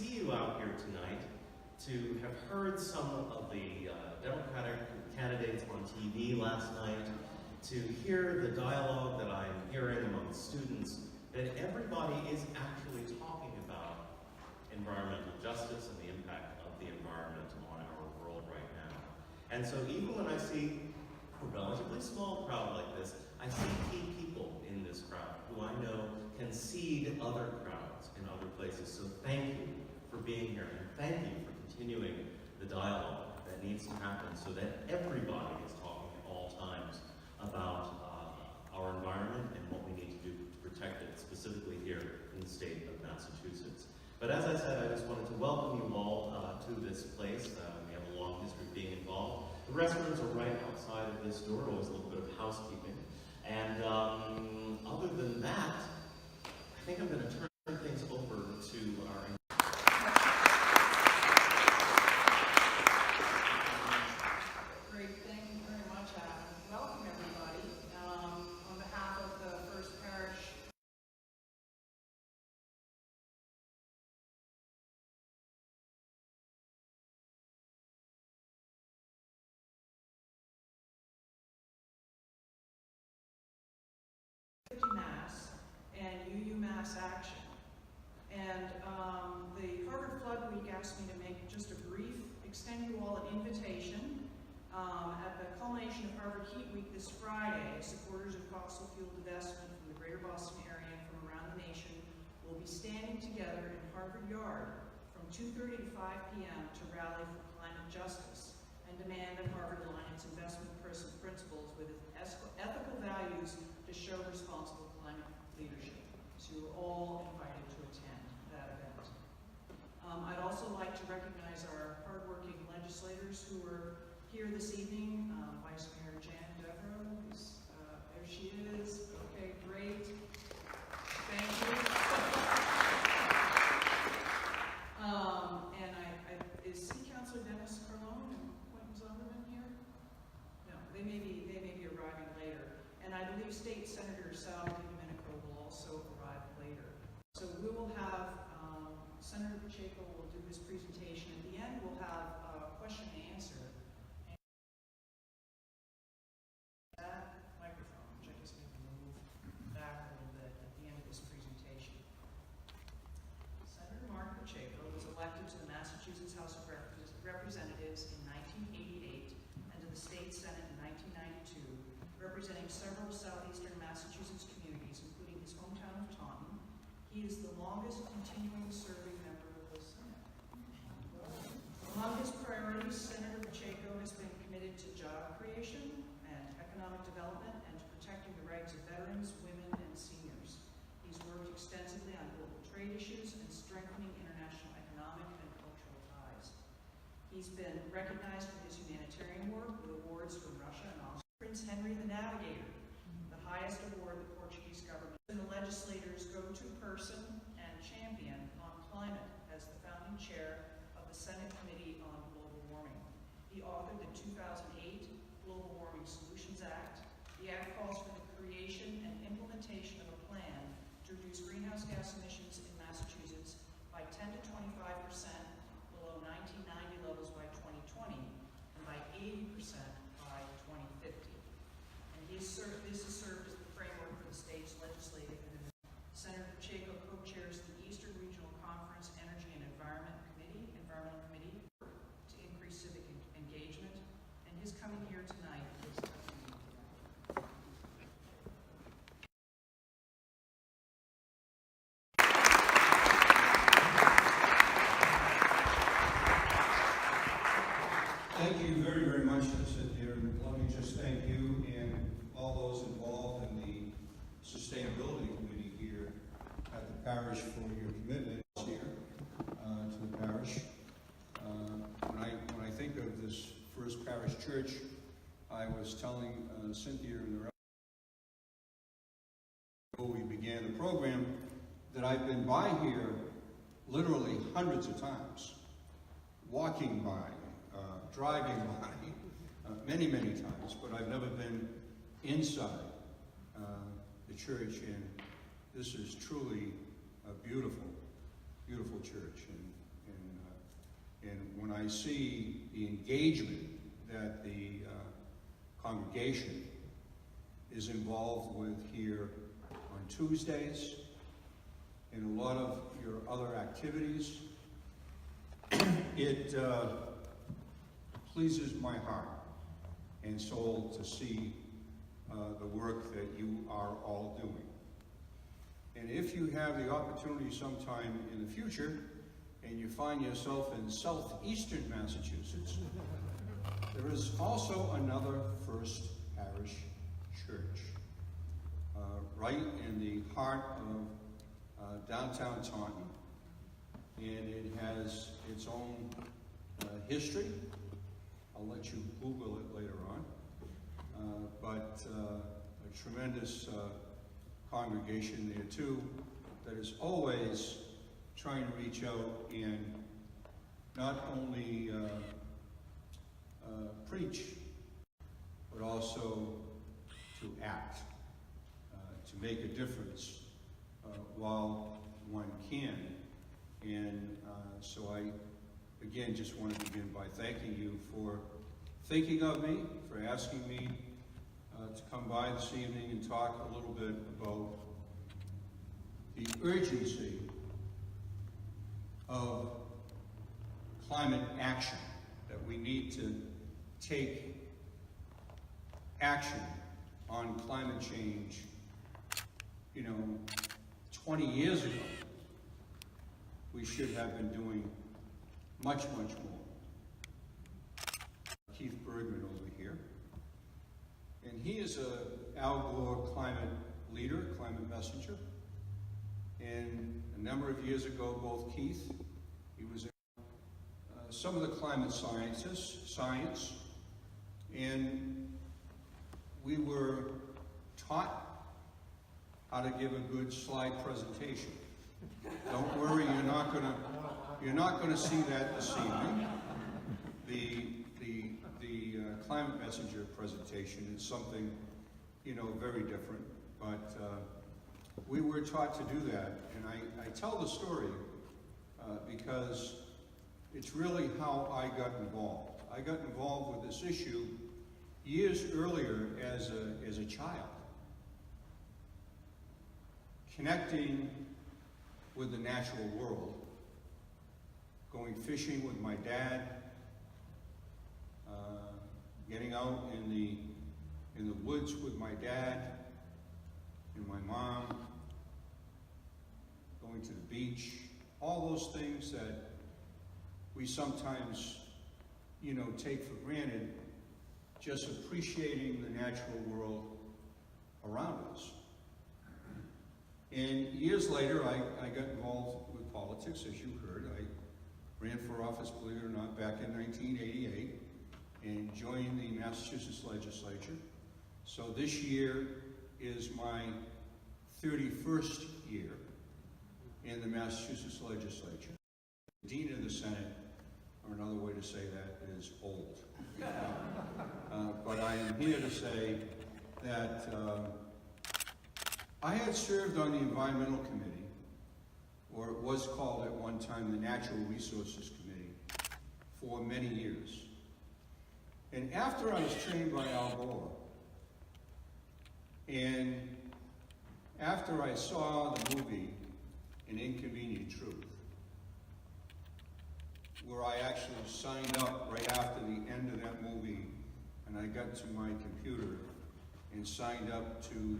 see you out here tonight, to have heard some of the Democratic candidates on TV last night, to hear the dialogue that I'm hearing among students, that everybody is actually talking about environmental justice and the impact of the environment on our world right now. And so even when I see a relatively small crowd like this, I see key people in this crowd who I know can seed other crowds in other places. So thank you for being here, and thank you for continuing the dialogue that needs to happen so that everybody is talking at all times about our environment and what we need to do to protect it, specifically here in the state of Massachusetts. But as I said, I just wanted to welcome you all to this place. We have a long history of being involved. The restrooms are right outside of this door, always a little bit of housekeeping. And other than that, I think I'm going to turn things over to our Mass and UMass Action. And the Harvard Flood Week asked me to make just a brief, extend you all an invitation. At the culmination of Harvard Heat Week this Friday, supporters of fossil fuel divestment from the greater Boston area and from around the nation will be standing together in Harvard Yard from 2:30 to 5 p.m. to rally for climate justice and demand that Harvard align its investment principles with its ethical values to show responsible climate leadership. So you're all invited to attend that event. I'd also like to recognize our hardworking legislators who are here this evening. Vice Mayor Jan Devereaux, there she is. Okay, great. Thank you. And is City Councilor Dennis Carlone and Quentin Zondervan here? No, they may be arriving later. And I believe State Senator Sal Domenico will also arrive later. So we will have Senator Pacheco will do his presentation. At the end, we'll have a question and answer. And that microphone, which I just need to move back a little bit at the end of this presentation. Senator Marc Pacheco was elected to the Massachusetts House of Representatives in 1988 and to the State Senate in 1992, representing several southeastern Massachusetts communities, including his hometown of Taunton. He is the longest continuing serving member of the Senate. Among his priorities, Senator Pacheco has been committed to job creation and economic development and to protecting the rights of veterans, women, and seniors. He's worked extensively on global trade issues and strengthening international economic and cultural ties. He's been recognized for his humanitarian work with awards from Russia and Austria. Prince Henry the Navigator, the highest award the Portuguese government and the legislators' go-to person and champion on climate as the founding chair of the Senate Committee on Global Warming. He authored the 2008 Global Warming Solutions Act. The act calls for the creation and implementation of a plan to reduce greenhouse gas emissions in Massachusetts by 10 to 25% below 1990 levels by 2020 and by 80% by 2050. And this has served as the framework for the state's legislative and Senator Pacheco co-chairs the Eastern Regional Conference Energy and Environmental Committee to increase civic engagement, and his coming here tonight is a Thank you very, very much, Cynthia. Let me just thank you and all those involved in the Sustainability Committee here at the parish for your commitment here to the parish. When I think of this First Parish Church, I was telling Cynthia and the rest before we began the program that I've been by here literally hundreds of times, walking by, driving by, many, many times, but I've never been inside the church, and this is truly a beautiful, beautiful church. And And when I see the engagement that the congregation is involved with here on Tuesdays and a lot of your other activities, it pleases my heart and soul to see the work that you are all doing. And if you have the opportunity sometime in the future and you find yourself in southeastern Massachusetts, there is also another First Parish church right in the heart of downtown Taunton, and it has its own history. I'll let you Google it later on, but a tremendous congregation there too that is always trying to reach out and not only preach, but also to act, to make a difference while one can. And so I, again, just want to begin by thanking you for thinking of me, for asking me to come by this evening and talk a little bit about the urgency of climate action, that we need to take action on climate change. 20 years ago, we should have been doing much, much more. Keith Bergman over here. And he is a Al Gore climate leader, climate messenger. And a number of years ago, both Keith, he was in some of the climate science, and we were taught how to give a good slide presentation. Don't worry, you're not gonna see that this evening. The climate messenger presentation is something, very different, but we were taught to do that. And I tell the story because it's really how I got involved. I got involved with this issue years earlier as a child, connecting with the natural world, going fishing with my dad, getting out in the woods with my dad and my mom, going to the beach, all those things that we sometimes, take for granted, just appreciating the natural world around us. And years later, I got involved with politics, as you heard. I ran for office, believe it or not, back in 1988, and joined the Massachusetts legislature. So this year is my 31st year in the Massachusetts legislature. Dean of the Senate, or another way to say that, is old. But I am here to say that I had served on the Environmental Committee, or it was called at one time the Natural Resources Committee, for many years. And after I was trained by Al Gore, and after I saw the movie An Inconvenient Truth, where I actually signed up right after the end of that movie, and I got to my computer and signed up to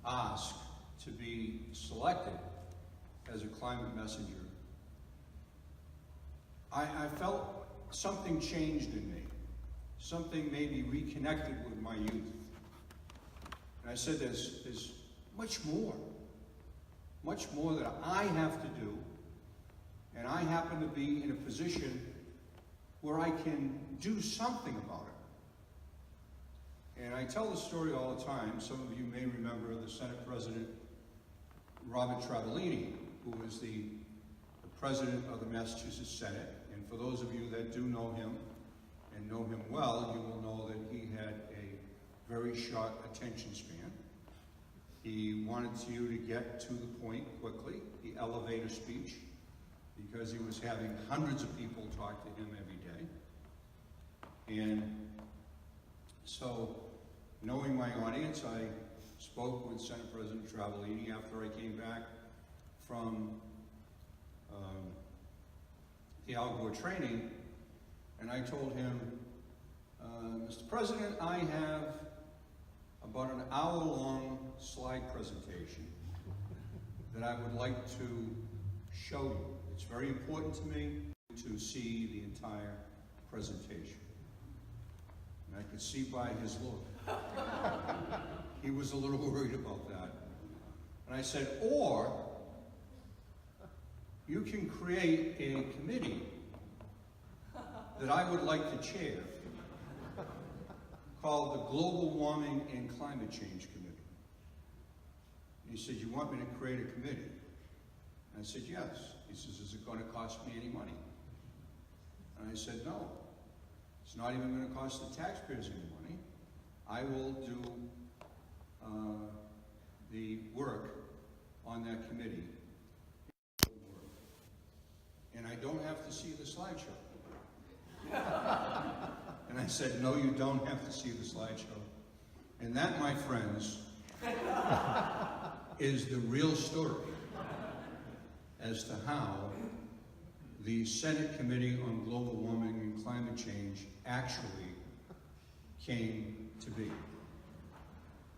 ask to be selected as a climate messenger, I felt something changed in me. Something maybe reconnected with my youth. And I said, there's much more that I have to do, and I happen to be in a position where I can do something about it. And I tell the story all the time. Some of you may remember the Senate President, Robert Travellini, who was the President of the Massachusetts Senate. And for those of you that do know him, and know him well, you will know that he had a very short attention span. He wanted you to get to the point quickly, the elevator speech, because he was having hundreds of people talk to him every day. And so, knowing my audience, I spoke with Senate President Travellini after I came back from the Al Gore training, and I told him, Mr. President, I have about an hour-long slide presentation that I would like to show you. It's very important to me to see the entire presentation. And I could see by his look. He was a little worried about that. And I said, or you can create a committee that I would like to chair called the Global Warming and Climate Change Committee. And he said, you want me to create a committee? And I said, yes. He says, is it going to cost me any money? And I said, no. It's not even going to cost the taxpayers any money. I will do the work on that committee. And I don't have to see the slideshow. And I said, no, you don't have to see the slideshow. And that, my friends, is the real story as to how the Senate Committee on Global Warming and Climate Change actually came to be.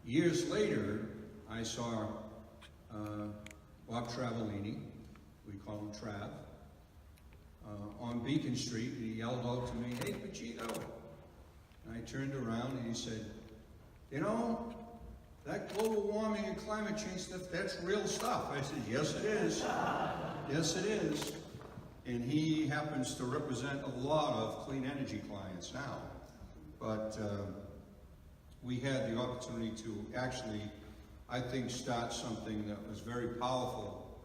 Years later, I saw Bob Travellini, we call him Trav, on Beacon Street, and he yelled out to me, hey, Pacheco. And I turned around and he said, you know, that global warming and climate change stuff, that's real stuff. I said, yes it is. Yes it is. And he happens to represent a lot of clean energy clients now. But we had the opportunity to actually, I think, start something that was very powerful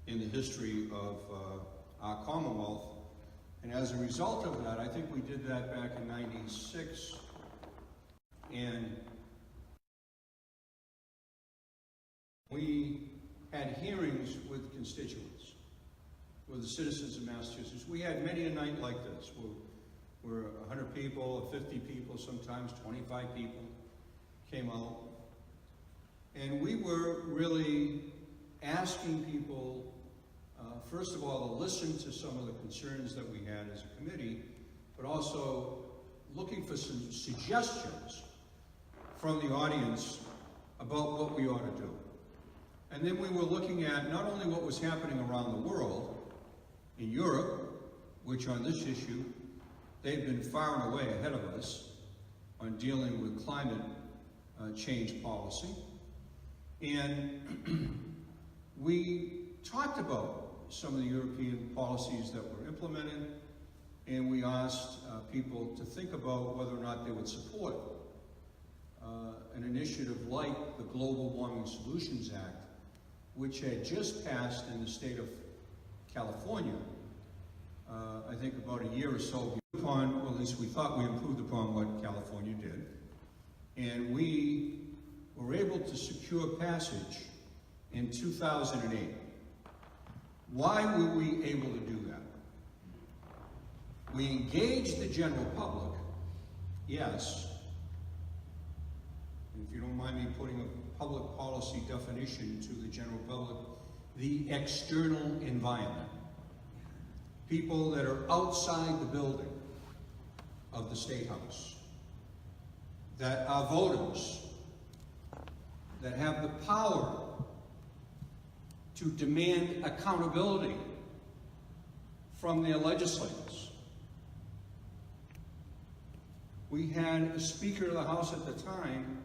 in the history of our Commonwealth. And as a result of that, I think we did that back in '96. And we had hearings with constituents, with the citizens of Massachusetts. We had many a night like this, where 100 people, or 50 people, sometimes 25 people came out. And we were really asking people, first of all, to listen to some of the concerns that we had as a committee, but also looking for some suggestions from the audience about what we ought to do. And then we were looking at not only what was happening around the world, in Europe, which on this issue, they've been far and away ahead of us on dealing with climate change policy. And we talked about some of the European policies that were implemented, and we asked people to think about whether or not they would support an initiative like the Global Warming Solutions Act, which had just passed in the state of California, I think about a year or so upon, or at least we thought we improved upon what California did. And we were able to secure passage in 2008. Why were we able to do that? We engaged the general public, yes. And if you don't mind me putting a public policy definition to the general public, the external environment. People that are outside the building of the State House, that are voters, that have the power to demand accountability from their legislators. We had a Speaker of the House at the time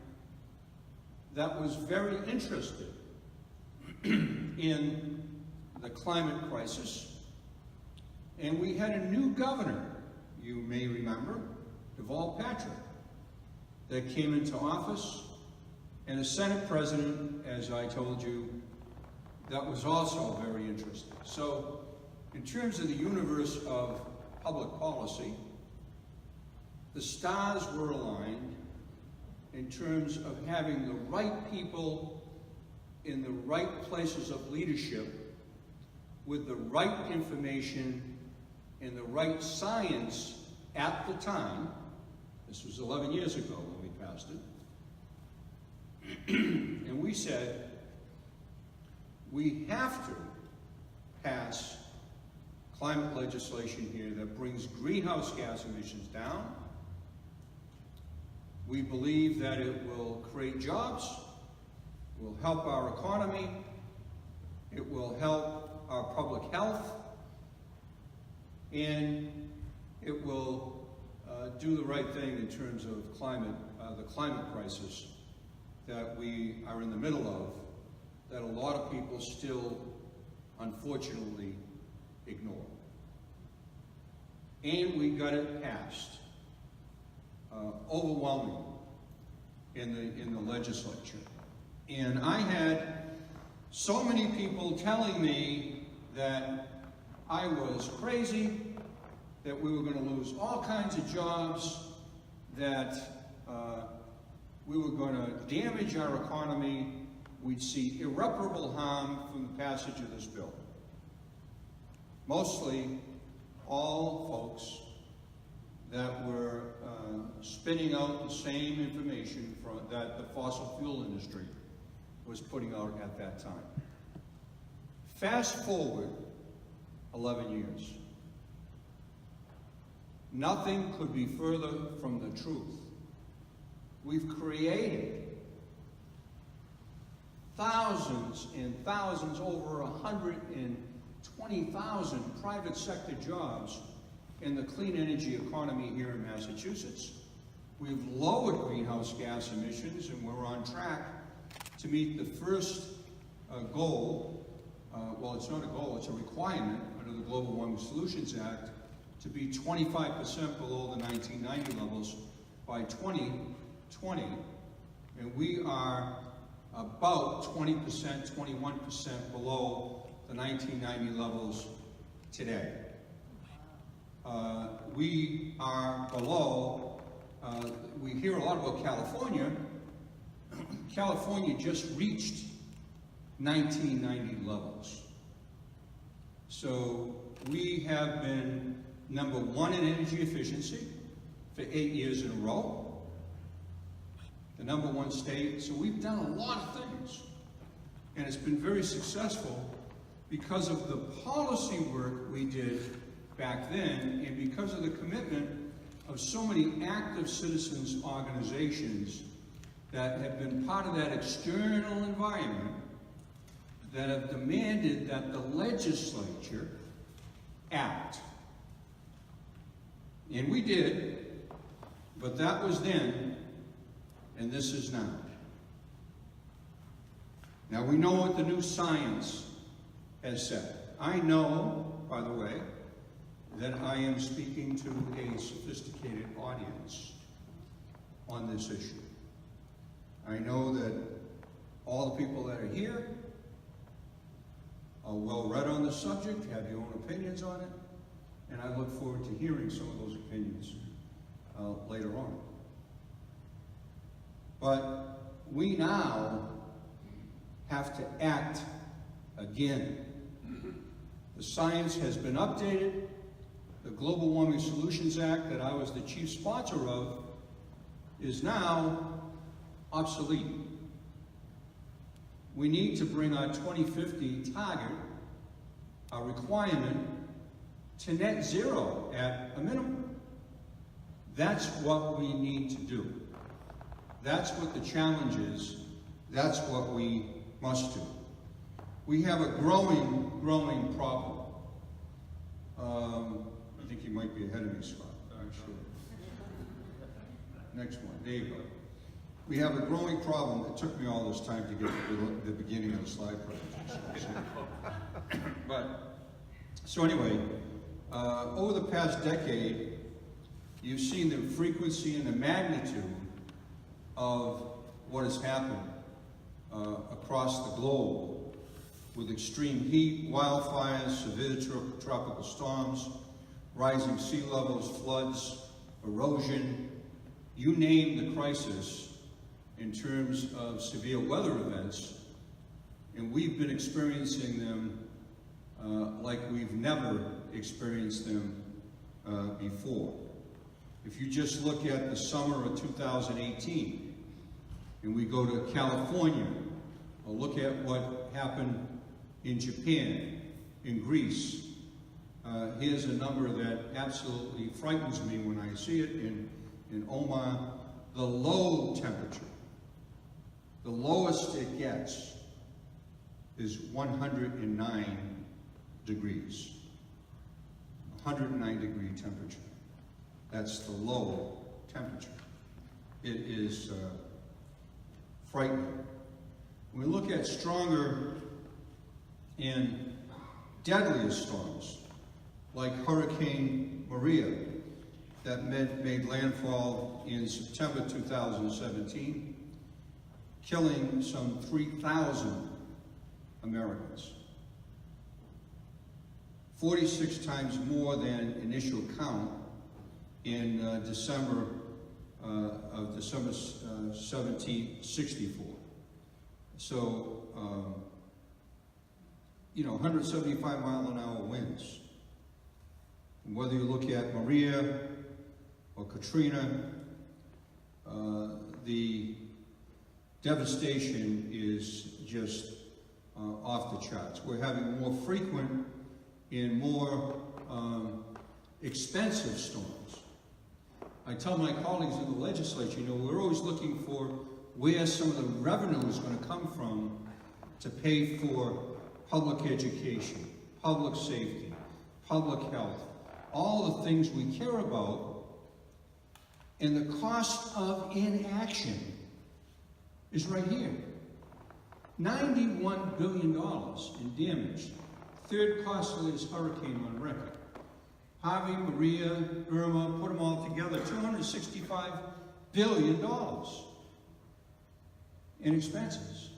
that was very interested in the climate crisis. And we had a new governor, you may remember, Deval Patrick, that came into office, and a Senate president, as I told you, that was also very interesting. So, in terms of the universe of public policy, the stars were aligned in terms of having the right people in the right places of leadership with the right information and the right science at the time. This was 11 years ago when we passed it. And we said, we have to pass climate legislation here that brings greenhouse gas emissions down. We believe that it will create jobs, will help our economy, it will help our public health, and it will do the right thing in terms of the climate crisis that we are in the middle of, that a lot of people still, unfortunately, ignore. And we got it passed, overwhelmingly, in the legislature. And I had so many people telling me that I was crazy, that we were going to lose all kinds of jobs, that we were going to damage our economy, we'd see irreparable harm from the passage of this bill. Mostly all folks that were spinning out the same information that the fossil fuel industry was putting out at that time. Fast forward 11 years. Nothing could be further from the truth. We've created thousands and thousands, over 120,000 private sector jobs in the clean energy economy here in Massachusetts. We've lowered greenhouse gas emissions, and we're on track to meet the first goal. Well, it's not a goal, it's a requirement under the Global Warming Solutions Act to be 25% below the 1990 levels by 2020. And we are about 20%, 21% below the 1990 levels today. We are below, we hear a lot about California. California just reached 1990 levels. So we have been #1 in energy efficiency for 8 years in a row. The #1 state. So we've done a lot of things. And it's been very successful because of the policy work we did back then, and because of the commitment of so many active citizens organizations that have been part of that external environment that have demanded that the legislature act. And we did, but that was then, and this is now. Now we know what the new science has said. I know, by the way, that I am speaking to a sophisticated audience on this issue. I know that all the people that are here are well read on the subject, have their own opinions on it, and I look forward to hearing some of those opinions later on. But we now have to act again. The science has been updated. The Global Warming Solutions Act that I was the chief sponsor of is now obsolete. We need to bring our 2050 target, our requirement, to net zero at a minimum. That's what we need to do. That's what the challenge is. That's what we must do. We have a growing problem. I think you might be ahead of me, Scott. I'm sure. Next one. There you go. We have a growing problem. It took me all this time to get to the beginning of the slide presentation. So anyway, over the past decade, you've seen the frequency and the magnitude of what has happened across the globe with extreme heat, wildfires, severe tropical storms, rising sea levels, floods, erosion. You name the crisis in terms of severe weather events, And we've been experiencing them like we've never experienced them before. If you just look at the summer of 2018, and we go to California, or look at what happened in Japan, in Greece, here's a number that absolutely frightens me when I see it in Oman. The low temperature, the lowest it gets, is 109 degrees. 109 degree temperature. That's the low temperature. It is frightening. When we look at stronger and deadlier storms, like Hurricane Maria, that made landfall in September 2017, killing some 3,000 Americans. 46 times more than initial count in December 1764. So, 175 mile an hour winds. And whether you look at Maria or Katrina, the devastation is just off the charts. We're having more frequent and more expensive storms. I tell my colleagues in the legislature, we're always looking for where some of the revenue is going to come from to pay for public education, public safety, public health, all the things we care about, and the cost of inaction is right here. $91 billion in damage. Third costliest hurricane on record. Harvey, Maria, Irma, put them all together, $265 billion in expenses.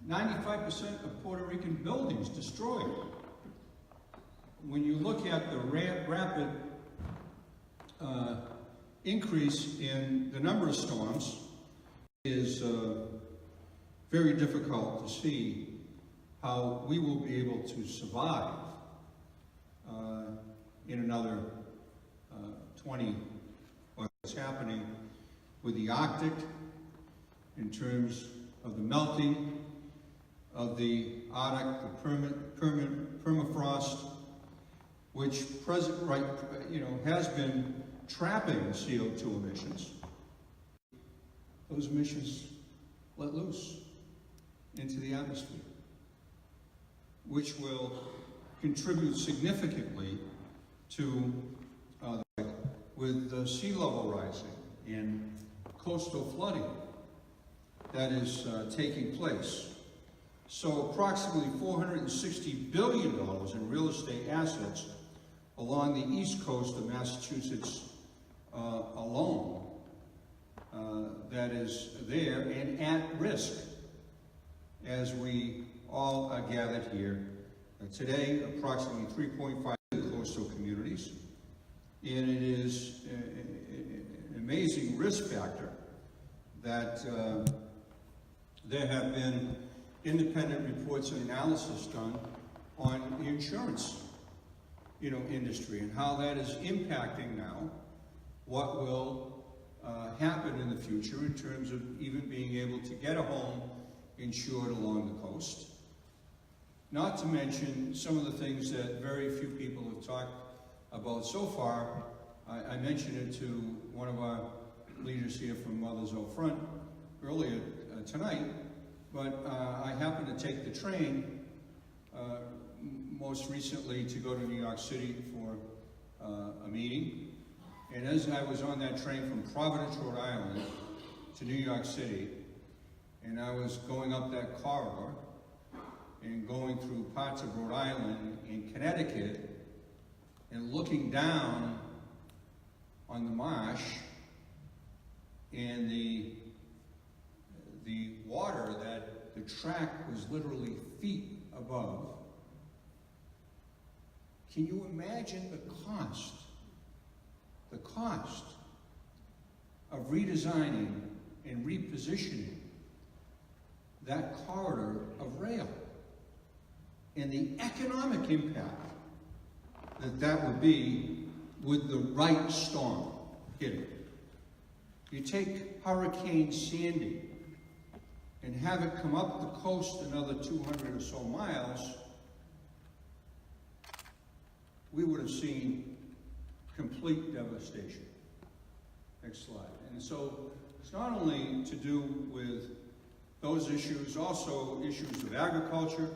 95% of Puerto Rican buildings destroyed. When you look at the rapid increase in the number of storms, it is very difficult to see how we will be able to survive in another 20, what's happening with the Arctic in terms of the melting of the Arctic, the permafrost, which has been trapping CO2 emissions. Those emissions let loose into the atmosphere, which will contribute significantly to with sea level rising and coastal flooding that is taking place. So approximately $460 billion in real estate assets along the east coast of Massachusetts alone that is there and at risk as we all are gathered here today. Approximately 3.5 coastal communities, and it is an amazing risk factor that there have been independent reports and analysis done on the insurance industry and how that is impacting now what will happen in the future in terms of even being able to get a home insured along the coast. Not to mention some of the things that very few people have talked about so far. I mentioned it to one of our leaders here from Mothers Out Front earlier tonight, but I happened to take the train most recently to go to New York City for a meeting. And as I was on that train from Providence, Rhode Island to New York City, and I was going up that corridor and going through parts of Rhode Island and Connecticut and looking down on the marsh and the water that the track was literally feet above. Can you imagine the cost of redesigning and repositioning that corridor of rail and the economic impact that would be with the right storm hitting. You take Hurricane Sandy and have it come up the coast another 200 or so miles, we would have seen complete devastation. Next slide. And so it's not only to do with those issues, also issues of agriculture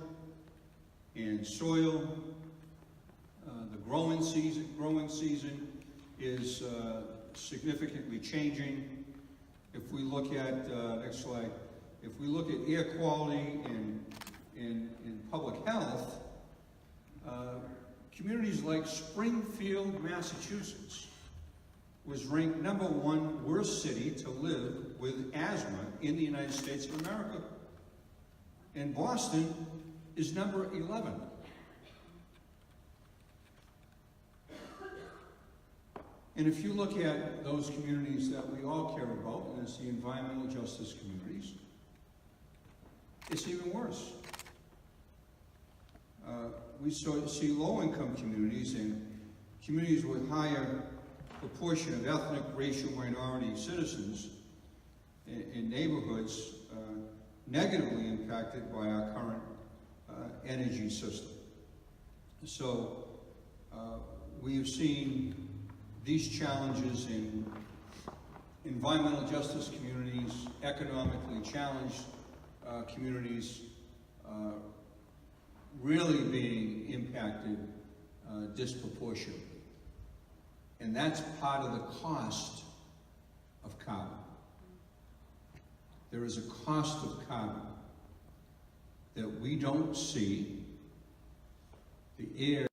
and soil. The growing season is significantly changing. If we look at, next slide, if we look at air quality in public health, communities like Springfield, Massachusetts, was ranked #1 worst city to live with asthma in the United States of America. And Boston is number 11. And if you look at those communities that we all care about, and it's the environmental justice communities, it's even worse. We see low-income communities and communities with higher proportion of ethnic, racial, minority citizens in neighborhoods negatively impacted by our current energy system. So we have seen these challenges in environmental justice communities, economically challenged communities, really being impacted disproportionately. And that's part of the cost of carbon. There is a cost of carbon that we don't see. The air,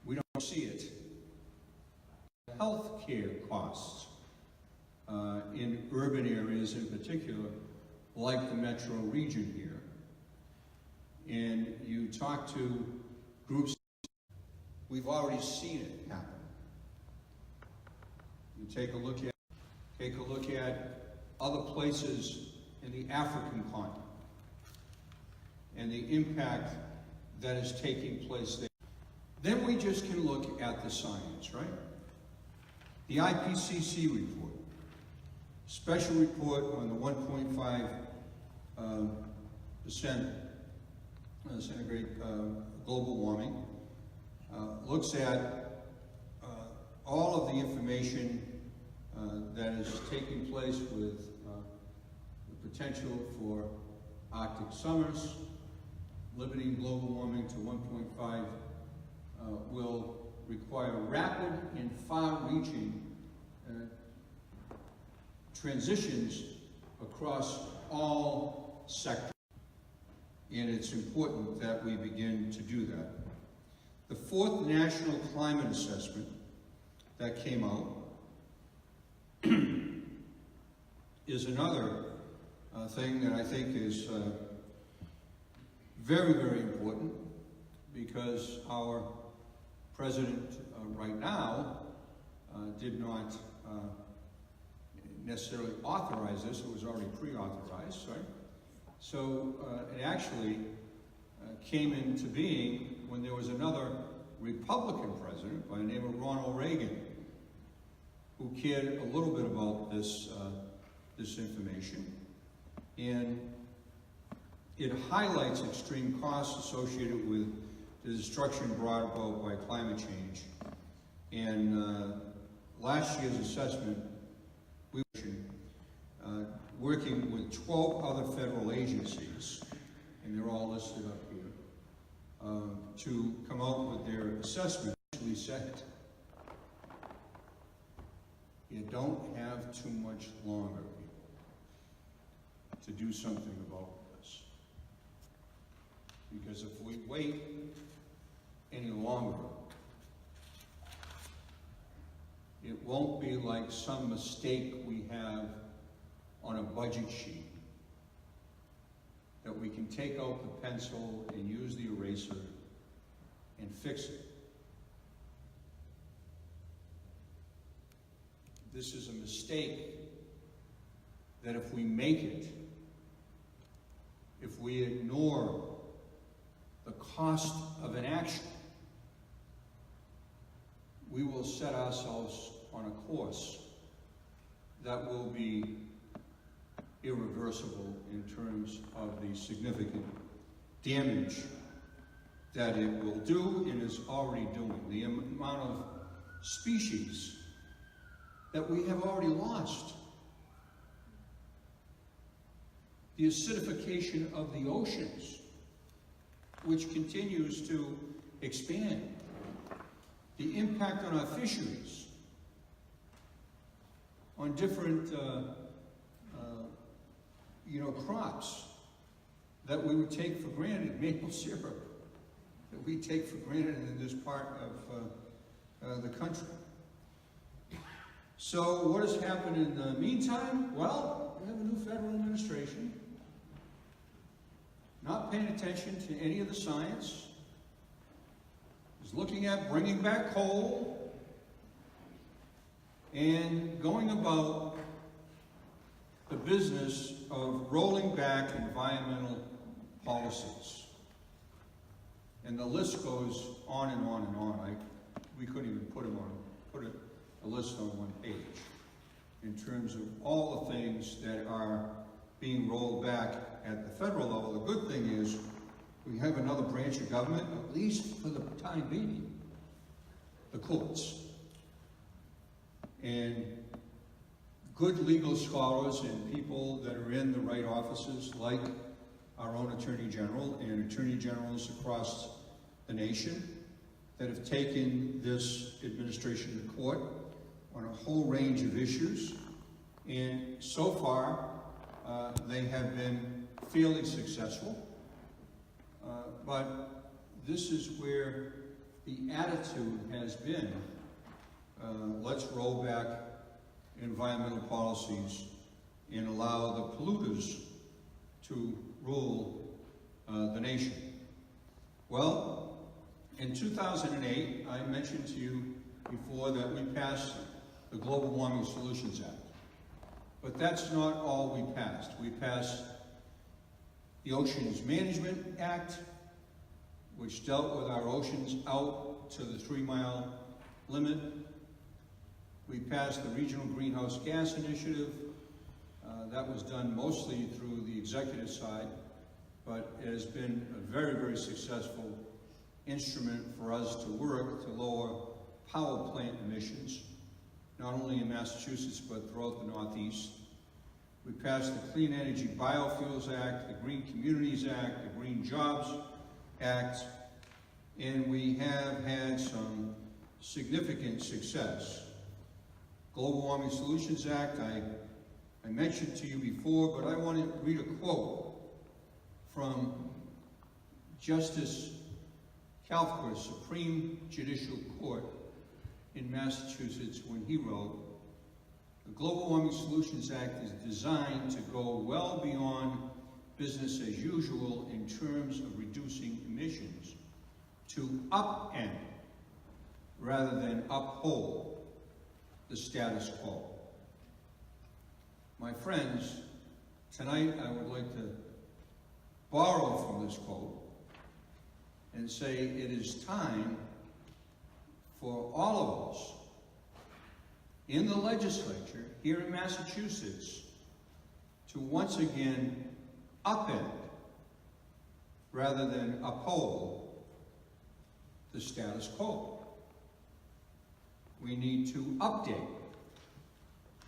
we don't see it. Healthcare costs in urban areas in particular, like the metro region here. And you talk to groups, we've already seen it happen. You take a look at other places in the African continent and the impact that is taking place there. Then we just can look at the science, right? The IPCC report, special report on the 1.5% centigrade global warming, looks at all of the information that is taking place with the potential for Arctic summers. Limiting global warming to 1.5 will require rapid and far-reaching transitions across all sectors. And it's important that we begin to do that. The 4th National Climate Assessment that came out is another thing that I think is very, very important, because our president right now did not necessarily authorize this. It was already pre-authorized, right? So it actually came into being when there was another Republican president by the name of Ronald Reagan, who cared a little bit about this, this information. And it highlights extreme costs associated with the destruction brought about by climate change. And last year's assessment, we were working with 12 other federal agencies, and they're all listed up here, to come out with their assessment. Actually said, you don't have too much longer, people, to do something about this. Because if we wait any longer, it won't be like some mistake we have on a budget sheet that we can take out the pencil and use the eraser and fix it. This is a mistake that if we make it, if we ignore the cost of inaction, we will set ourselves on a course that will be irreversible in terms of the significant damage that it will do and is already doing. The amount of species that we have already lost. The acidification of the oceans, which continues to expand. The impact on our fisheries, on different crops that we would take for granted, maple syrup, that we take for granted in this part of the country. So what has happened in the meantime? Well, we have a new federal administration, not paying attention to any of the science, is looking at bringing back coal and going about the business of rolling back environmental policies. And the list goes on and on and on. We couldn't even put a list on one page in terms of all the things that are being rolled back at the federal level. The good thing is we have another branch of government, at least for the time being, the courts. And good legal scholars and people that are in the right offices, like our own Attorney General and Attorney Generals across the nation, that have taken this administration to court on a whole range of issues. And so far, they have been fairly successful. But this is where the attitude has been, let's roll back environmental policies and allow the polluters to rule the nation. Well, in 2008, I mentioned to you before that we passed the Global Warming Solutions Act. But that's not all we passed. We passed the Oceans Management Act, which dealt with our oceans out to the 3-mile limit. We passed the Regional Greenhouse Gas Initiative. That was done mostly through the executive side, but it has been a very, very successful instrument for us to work to lower power plant emissions, not only in Massachusetts, but throughout the Northeast. We passed the Clean Energy Biofuels Act, the Green Communities Act, the Green Jobs Act, and we have had some significant success. Global Warming Solutions Act, I mentioned to you before, but I want to read a quote from Justice Calfquist, Supreme Judicial Court in Massachusetts, when he wrote, "The Global Warming Solutions Act is designed to go well beyond business as usual in terms of reducing emissions, to upend rather than uphold the status quo." My friends, tonight I would like to borrow from this quote and say it is time for all of us in the legislature here in Massachusetts to once again upend rather than uphold the status quo. We need to update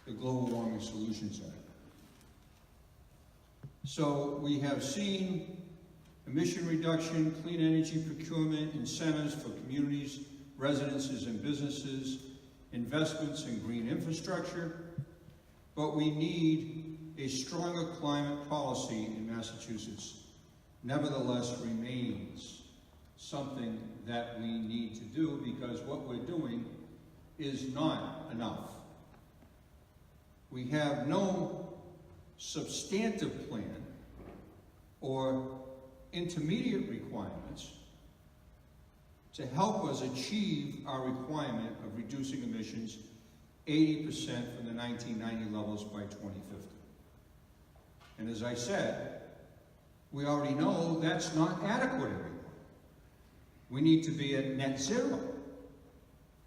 the Global Warming Solutions Act. So we have seen emission reduction, clean energy procurement, incentives for communities, residences, and businesses, investments in green infrastructure, but we need a stronger climate policy in Massachusetts. Nevertheless, remains something that we need to do because what we're doing is not enough. We have no substantive plan or intermediate requirements to help us achieve our requirement of reducing emissions 80% from the 1990 levels by 2050. And as I said, we already know that's not adequate anymore. We need to be at net zero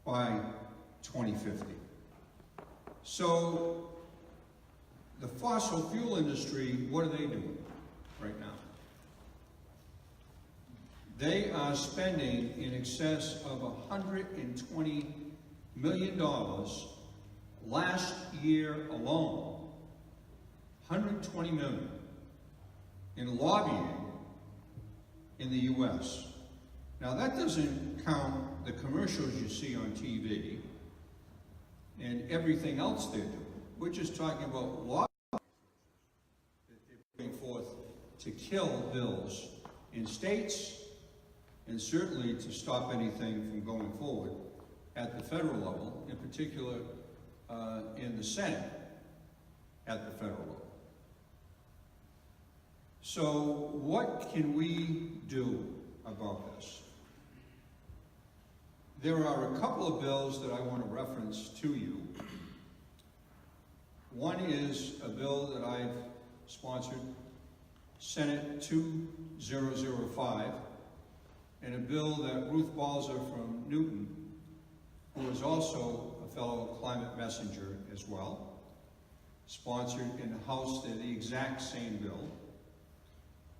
by 2050. So the fossil fuel industry, what are they doing right now? They are spending in excess of $120 million last year alone, $120 million in lobbying in the US. Now that doesn't count the commercials you see on TV and everything else they're doing. We're just talking about lobbying that they're putting forth to kill bills in states, and certainly to stop anything from going forward at the federal level, in particular in the Senate at the federal level. So what can we do about this? There are a couple of bills that I want to reference to you. One is a bill that I've sponsored, Senate 2005, and a bill that Ruth Balzer from Newton, who is also a fellow climate messenger as well, sponsored in the House. They're the exact same bill.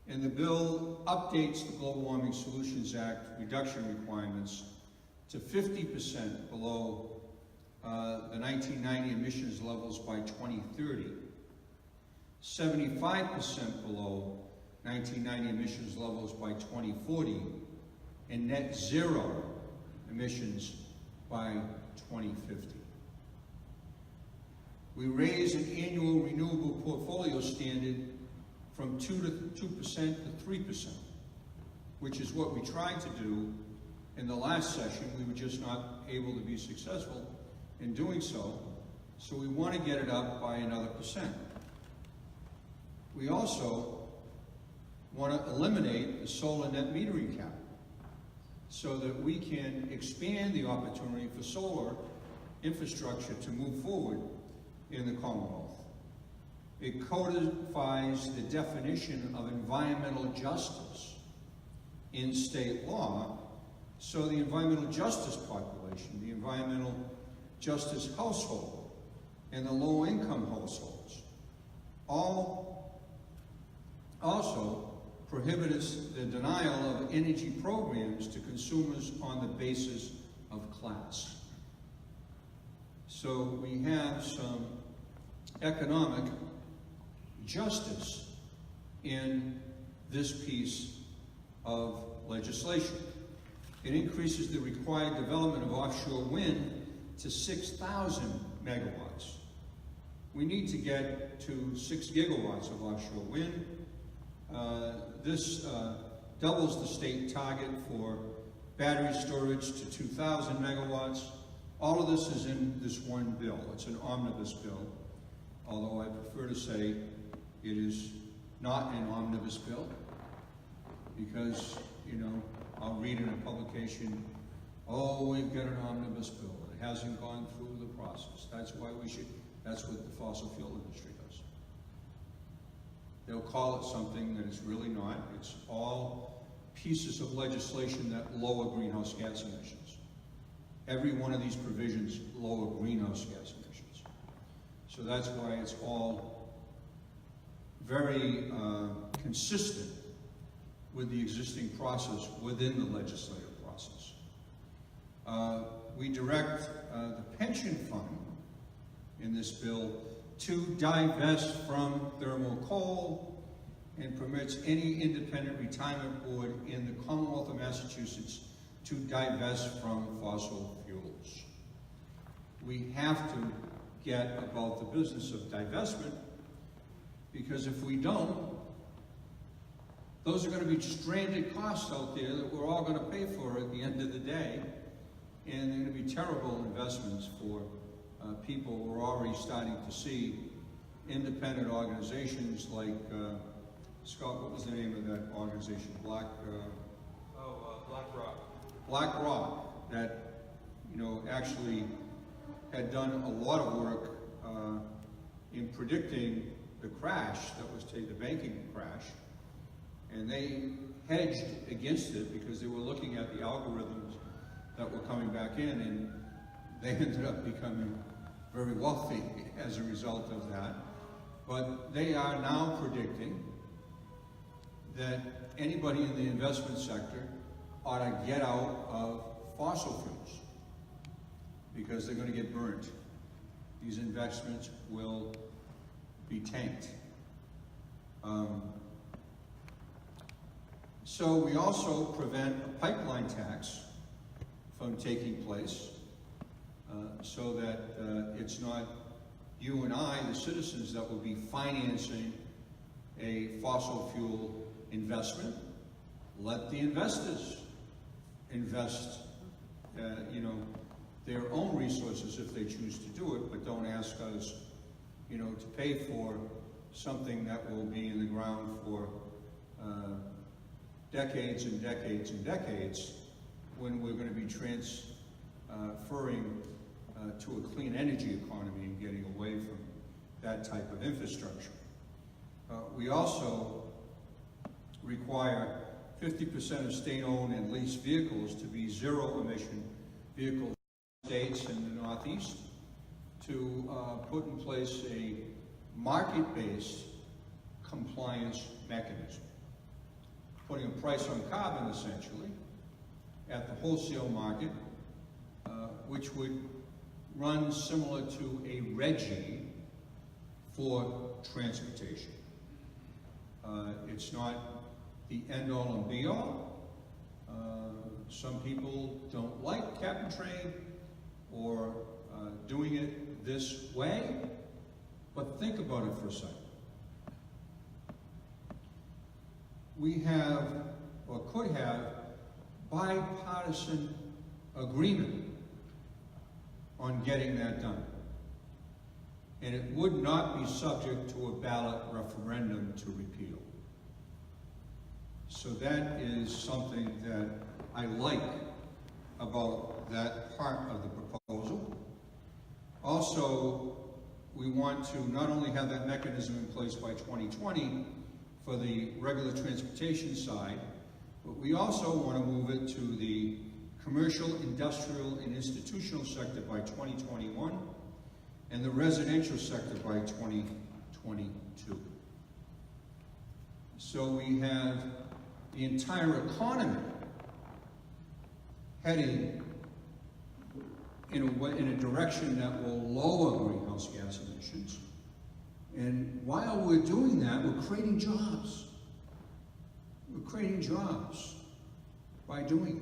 And the bill updates the Global Warming Solutions Act reduction requirements to 50% below the 1990 emissions levels by 2030, 75% below 1990 emissions levels by 2040, and net zero emissions by 2050. We raise an annual renewable portfolio standard from 2% to 3%, which is what we tried to do in the last session. We were just not able to be successful in doing so, so we want to get it up by another percent. We also want to eliminate the solar net metering cap so that we can expand the opportunity for solar infrastructure to move forward in the Commonwealth. It codifies the definition of environmental justice in state law, so the environmental justice population, the environmental justice household, and the low-income households all also prohibits the denial of energy programs to consumers on the basis of class. So we have some economic justice in this piece of legislation. It increases the required development of offshore wind to 6,000 megawatts. We need to get to 6 gigawatts of offshore wind. This doubles the state target for battery storage to 2,000 megawatts. All of this is in this one bill. It's an omnibus bill, although I prefer to say it is not an omnibus bill because, you know, I'll read in a publication, oh, we've got an omnibus bill. It hasn't gone through the process. That's why we should, that's what the fossil fuel industry does. They'll call it something that it's really not. It's all pieces of legislation that lower greenhouse gas emissions. Every one of these provisions lower greenhouse gas emissions. So that's why it's all very consistent with the existing process within the legislative process. We direct the pension fund in this bill to divest from thermal coal and permits any independent retirement board in the Commonwealth of Massachusetts to divest from fossil fuels. We have to get about the business of divestment, because if we don't, those are going to be stranded costs out there that we're all going to pay for at the end of the day, and they're going to be terrible investments for people. We're already starting to see independent organizations like, Scott, what was the name of that organization? Black Rock. Black Rock, that, you know, actually had done a lot of work in predicting the crash that was the banking crash, and they hedged against it because they were looking at the algorithms that were coming back in, and they ended up becoming very wealthy as a result of that. But they are now predicting that anybody in the investment sector ought to get out of fossil fuels because they're going to get burnt. These investments will be tanked. So we also prevent a pipeline tax from taking place so that it's not you and I, the citizens, that will be financing a fossil fuel investment. Let the investors invest, their own resources if they choose to do it, but don't ask us, to pay for something that will be in the ground for decades and decades and decades, when we're going to be transferring to a clean energy economy and getting away from that type of infrastructure. We also require 50% of state-owned and leased vehicles to be zero-emission vehicles in states in the Northeast, to put in place a market-based compliance mechanism, putting a price on carbon, essentially, at the wholesale market, which would run similar to a reggie for transportation. It's not the end-all and be-all. Some people don't like cap and trade or doing it this way, but think about it for a second. We have, or could have, bipartisan agreement on getting that done. And it would not be subject to a ballot referendum to repeal. So that is something that I like about that part of the proposal. Also, we want to not only have that mechanism in place by 2020 for the regular transportation side, but we also want to move it to the commercial, industrial, and institutional sector by 2021, and the residential sector by 2022. So we have the entire economy heading in a direction that will lower greenhouse gas emissions. And while we're doing that, we're creating jobs. We're creating jobs by doing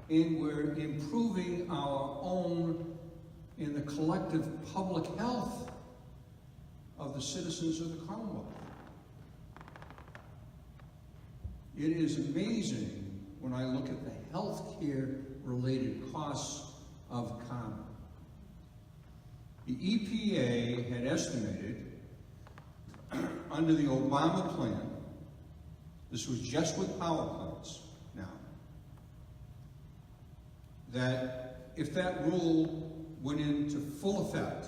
it. And we're improving our own and the collective public health of the citizens of the Commonwealth. It is amazing when I look at the healthcare related costs of carbon. The EPA had estimated under the Obama plan, this was just with power plants now, that if that rule went into full effect,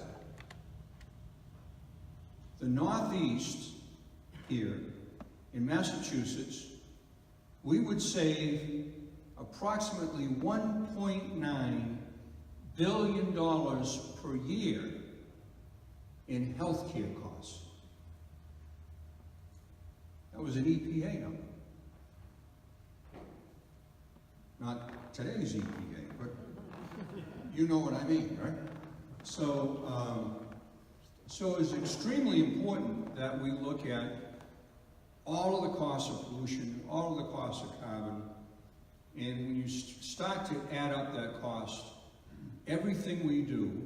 the Northeast here in Massachusetts, we would save approximately $1.9 billion per year in healthcare costs. That was an EPA number. Not today's EPA, but you know what I mean, right? So it's extremely important that we look at all of the costs of pollution, all of the costs of carbon, and when you start to add up that cost, everything we do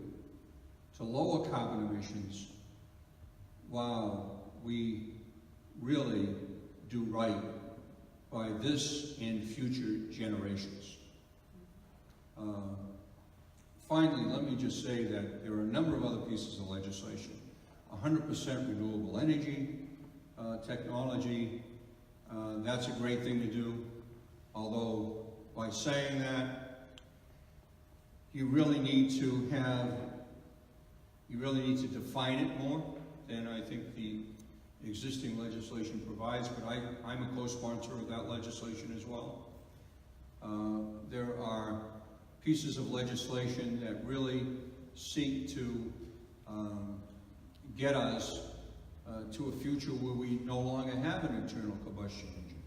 to lower carbon emissions, wow, we really do right by this and future generations. Finally, let me just say that there are a number of other pieces of legislation. 100% renewable energy technology, that's a great thing to do, although by saying that, you really need to have You really need to define it more than I think the existing legislation provides, but I'm a co-sponsor of that legislation as well. There are pieces of legislation that really seek to get us to a future where we no longer have an internal combustion engine,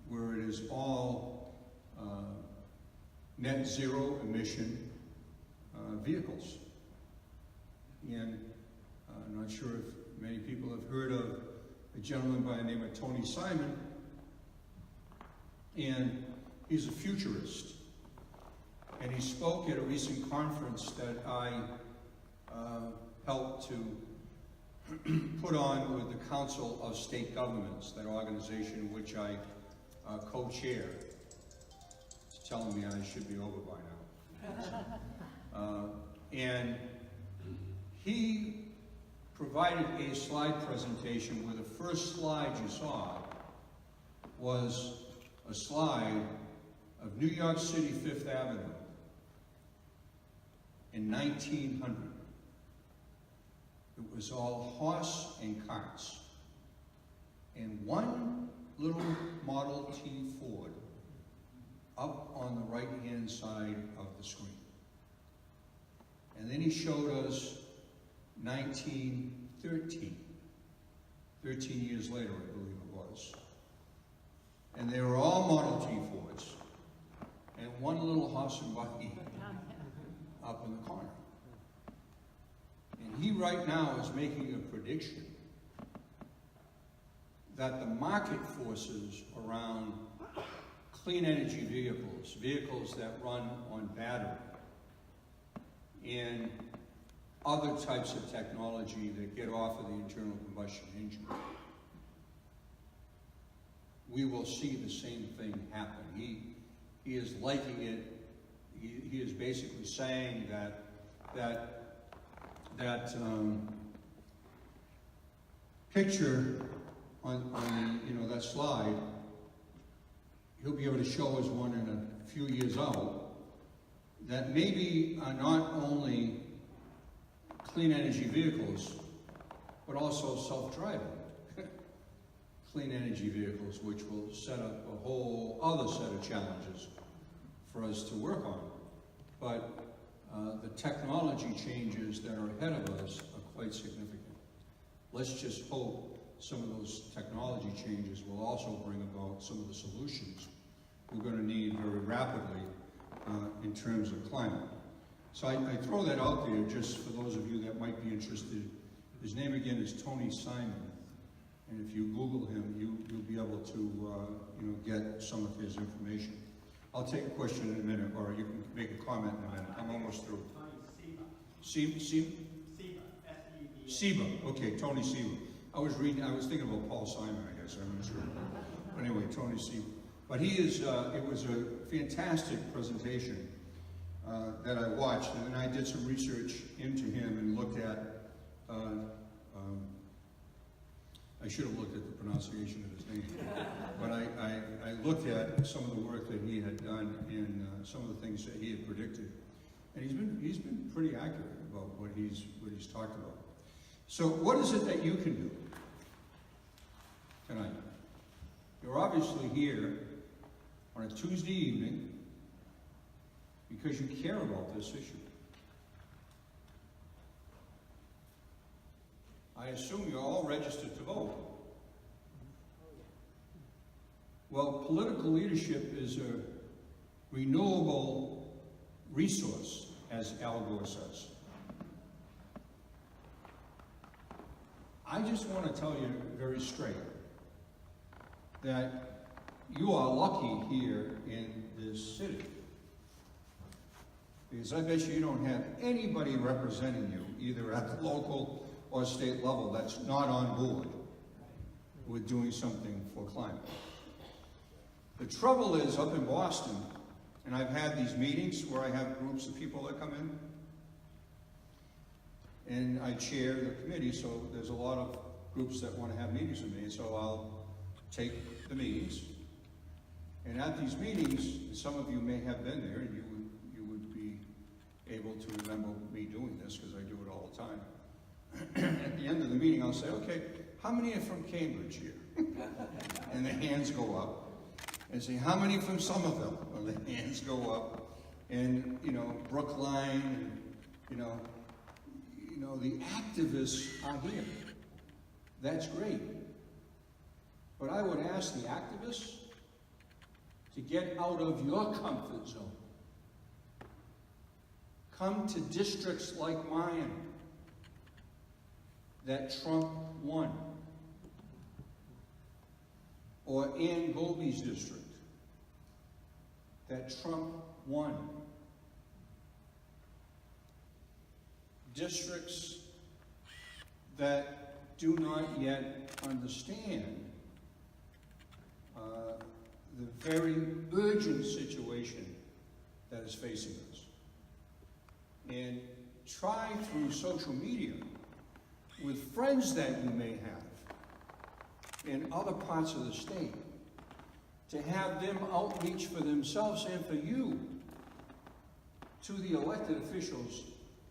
where it is all net zero emission vehicles. And I'm not sure if many people have heard of a gentleman by the name of Tony Simon, and he's a futurist. And he spoke at a recent conference that I helped to put on with the Council of State Governments, that organization which I co-chair. It's telling me I should be over by now. And he provided a slide presentation where the first slide you saw was a slide of New York City Fifth Avenue in 1900. It was all horse and carts. And one little Model T Ford up on the right-hand side of the screen. And then he showed us 1913, 13 years later, I believe it was. And they were all Model T Fords, and one little horse and buggy up in the corner. And he right now is making a prediction that the market forces around clean energy vehicles, vehicles that run on battery, and other types of technology that get off of the internal combustion engine, we will see the same thing happen. He is liking it. He is basically saying that picture on that slide, he'll be able to show us one in a few years out, that maybe are not only clean energy vehicles, but also self-driving clean energy vehicles, which will set up a whole other set of challenges for us to work on. But the technology changes that are ahead of us are quite significant. Let's just hope some of those technology changes will also bring about some of the solutions we're going to need very rapidly in terms of climate. So I throw that out there just for those of you that might be interested. His name again is Tony Simon, and if you Google him, you'll be able to get some of his information. I'll take a question in a minute, or you can make a comment in a minute. I'm almost through. Tony Seba. Seba, S-E-B-A. Seba. Okay, Tony Seba. I was thinking about Paul Simon, I guess. I'm not sure. But anyway, Tony Seba. But he is. It was a fantastic presentation that I watched, and then I did some research into him and looked at. I should have looked at the pronunciation of his name, but I looked at some of the work that he had done and some of the things that he had predicted, and he's been pretty accurate about what he's talked about. So, what is it that you can do tonight? You're obviously here on a Tuesday evening because you care about this issue. I assume you're all registered to vote. Well, political leadership is a renewable resource, as Al Gore says. I just want to tell you very straight that you are lucky here in this city. Because I bet you don't have anybody representing you, either at the local or state level, that's not on board with doing something for climate. The trouble is, up in Boston, and I've had these meetings where I have groups of people that come in, and I chair the committee, so there's a lot of groups that want to have meetings with me, so I'll take the meetings. And at these meetings, some of you may have been there, and you would be able to remember me doing this because I do it all the time. At the end of the meeting, I'll say, okay, how many are from Cambridge here? And the hands go up. And say, how many from Somerville? Well, the hands go up. And, Brookline, and, the activists are here. That's great. But I would ask the activists to get out of your comfort zone. Come to districts like mine that Trump won. Or Ann Goldby's district that Trump won. Districts that do not yet understand the very urgent situation that is facing us. And try through social media with friends that you may have in other parts of the state to have them outreach for themselves and for you to the elected officials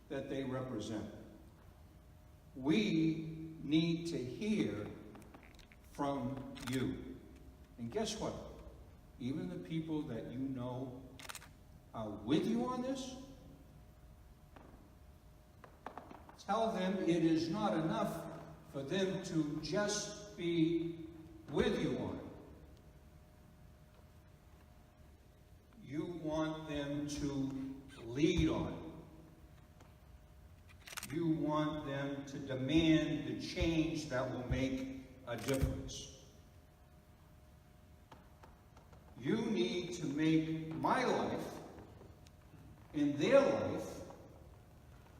that they represent. We need to hear from you. And guess what? Even the people that you know are with you on this, tell them it is not enough for them to just be with you on it. You want them to lead on it. You want them to demand the change that will make a difference. You need to make my life and their life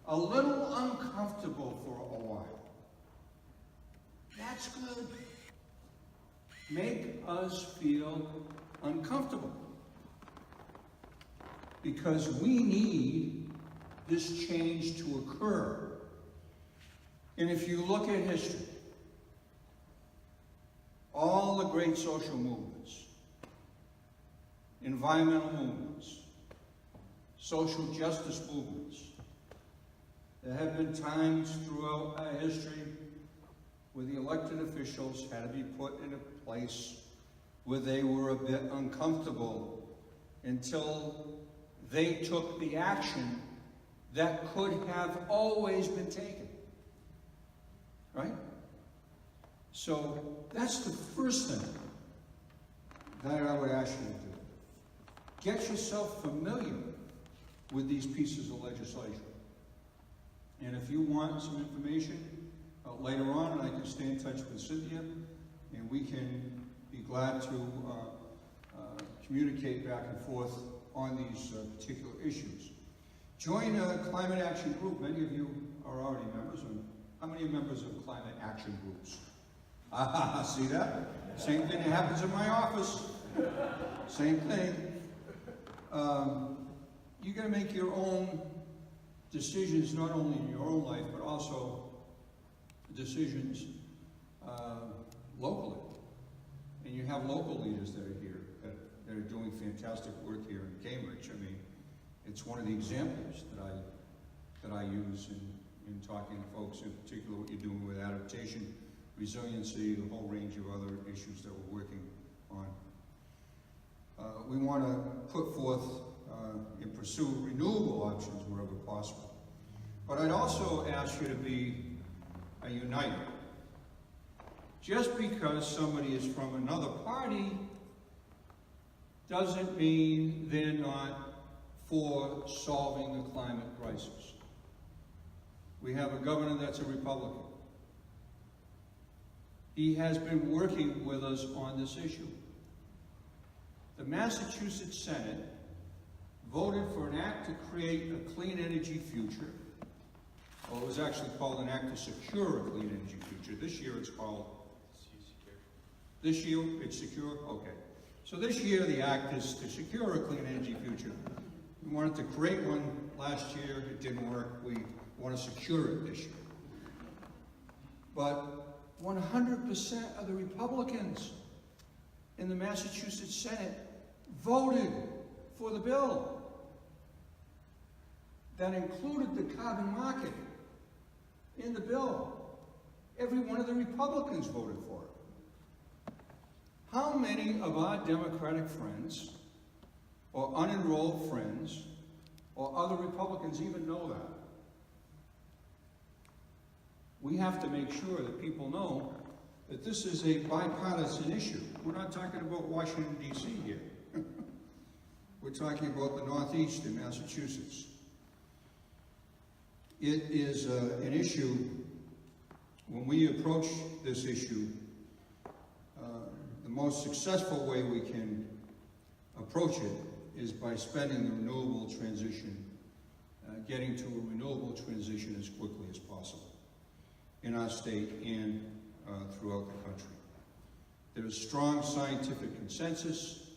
a little uncomfortable for a while. That's good. Make us feel uncomfortable. Because we need this change to occur. And if you look at history, all the great social movements, environmental movements, social justice movements, there have been times throughout our history where the elected officials had to be put in a place where they were a bit uncomfortable until they took the action that could have always been taken. Right? So that's the first thing that I would ask you to do. Get yourself familiar with these pieces of legislation. And if you want some information later on, and I can stay in touch with Cynthia, and we can be glad to communicate back and forth on these particular issues. Join a climate action group. Many of you are already members. How many are members of climate action groups? See that? Same thing that happens in my office. Same thing. You got to make your own decisions, not only in your own life, but also decisions locally. And you have local leaders that are here, that are doing fantastic work here in Cambridge. I mean, it's one of the examples that I use in talking to folks, in particular what you're doing with adaptation, resiliency, the whole range of other issues that we're working on. We want to put forth and pursue renewable options wherever possible. But I'd also ask you to be a uniter. Just because somebody is from another party doesn't mean they're not for solving the climate crisis. We have a governor that's a Republican. He has been working with us on this issue. The Massachusetts Senate voted for an act to create a clean energy future. Well, it was actually called an act to secure a clean energy future. This year it's called... This year it's secure? Okay. So this year the act is to secure a clean energy future. We wanted to create one last year. It didn't work. We want to secure it this year. But 100% of the Republicans in the Massachusetts Senate voted for the bill. that included the carbon market in the bill. Every one of the Republicans voted for it. How many of our Democratic friends, or unenrolled friends, or other Republicans even know that? We have to make sure that people know that this is a bipartisan issue. We're not talking about Washington, D.C. here. We're talking about the Northeast in Massachusetts. It is an issue, when we approach this issue, the most successful way we can approach it is by spending the renewable transition, getting to a renewable transition as quickly as possible in our state and throughout the country. There is strong scientific consensus,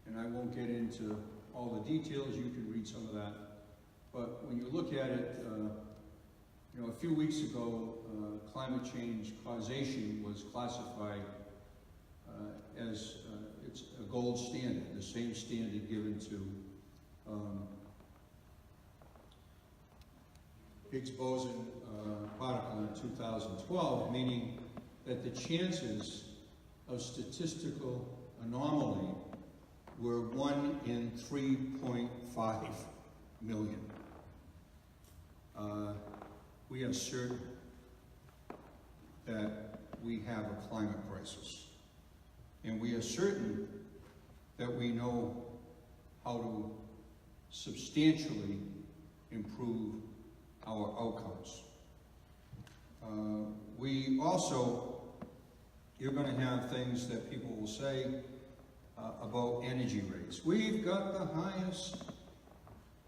and I won't get into all the details, you can read some of that. But when you look at it, a few weeks ago, climate change causation was classified as it's a gold standard, the same standard given to Higgs boson particle in 2012, meaning that the chances of statistical anomaly were 1 in 3.5 million. We are certain that we have a climate crisis, and we are certain that we know how to substantially improve our outcomes. We also, you're going to have things that people will say about energy rates. We've got the highest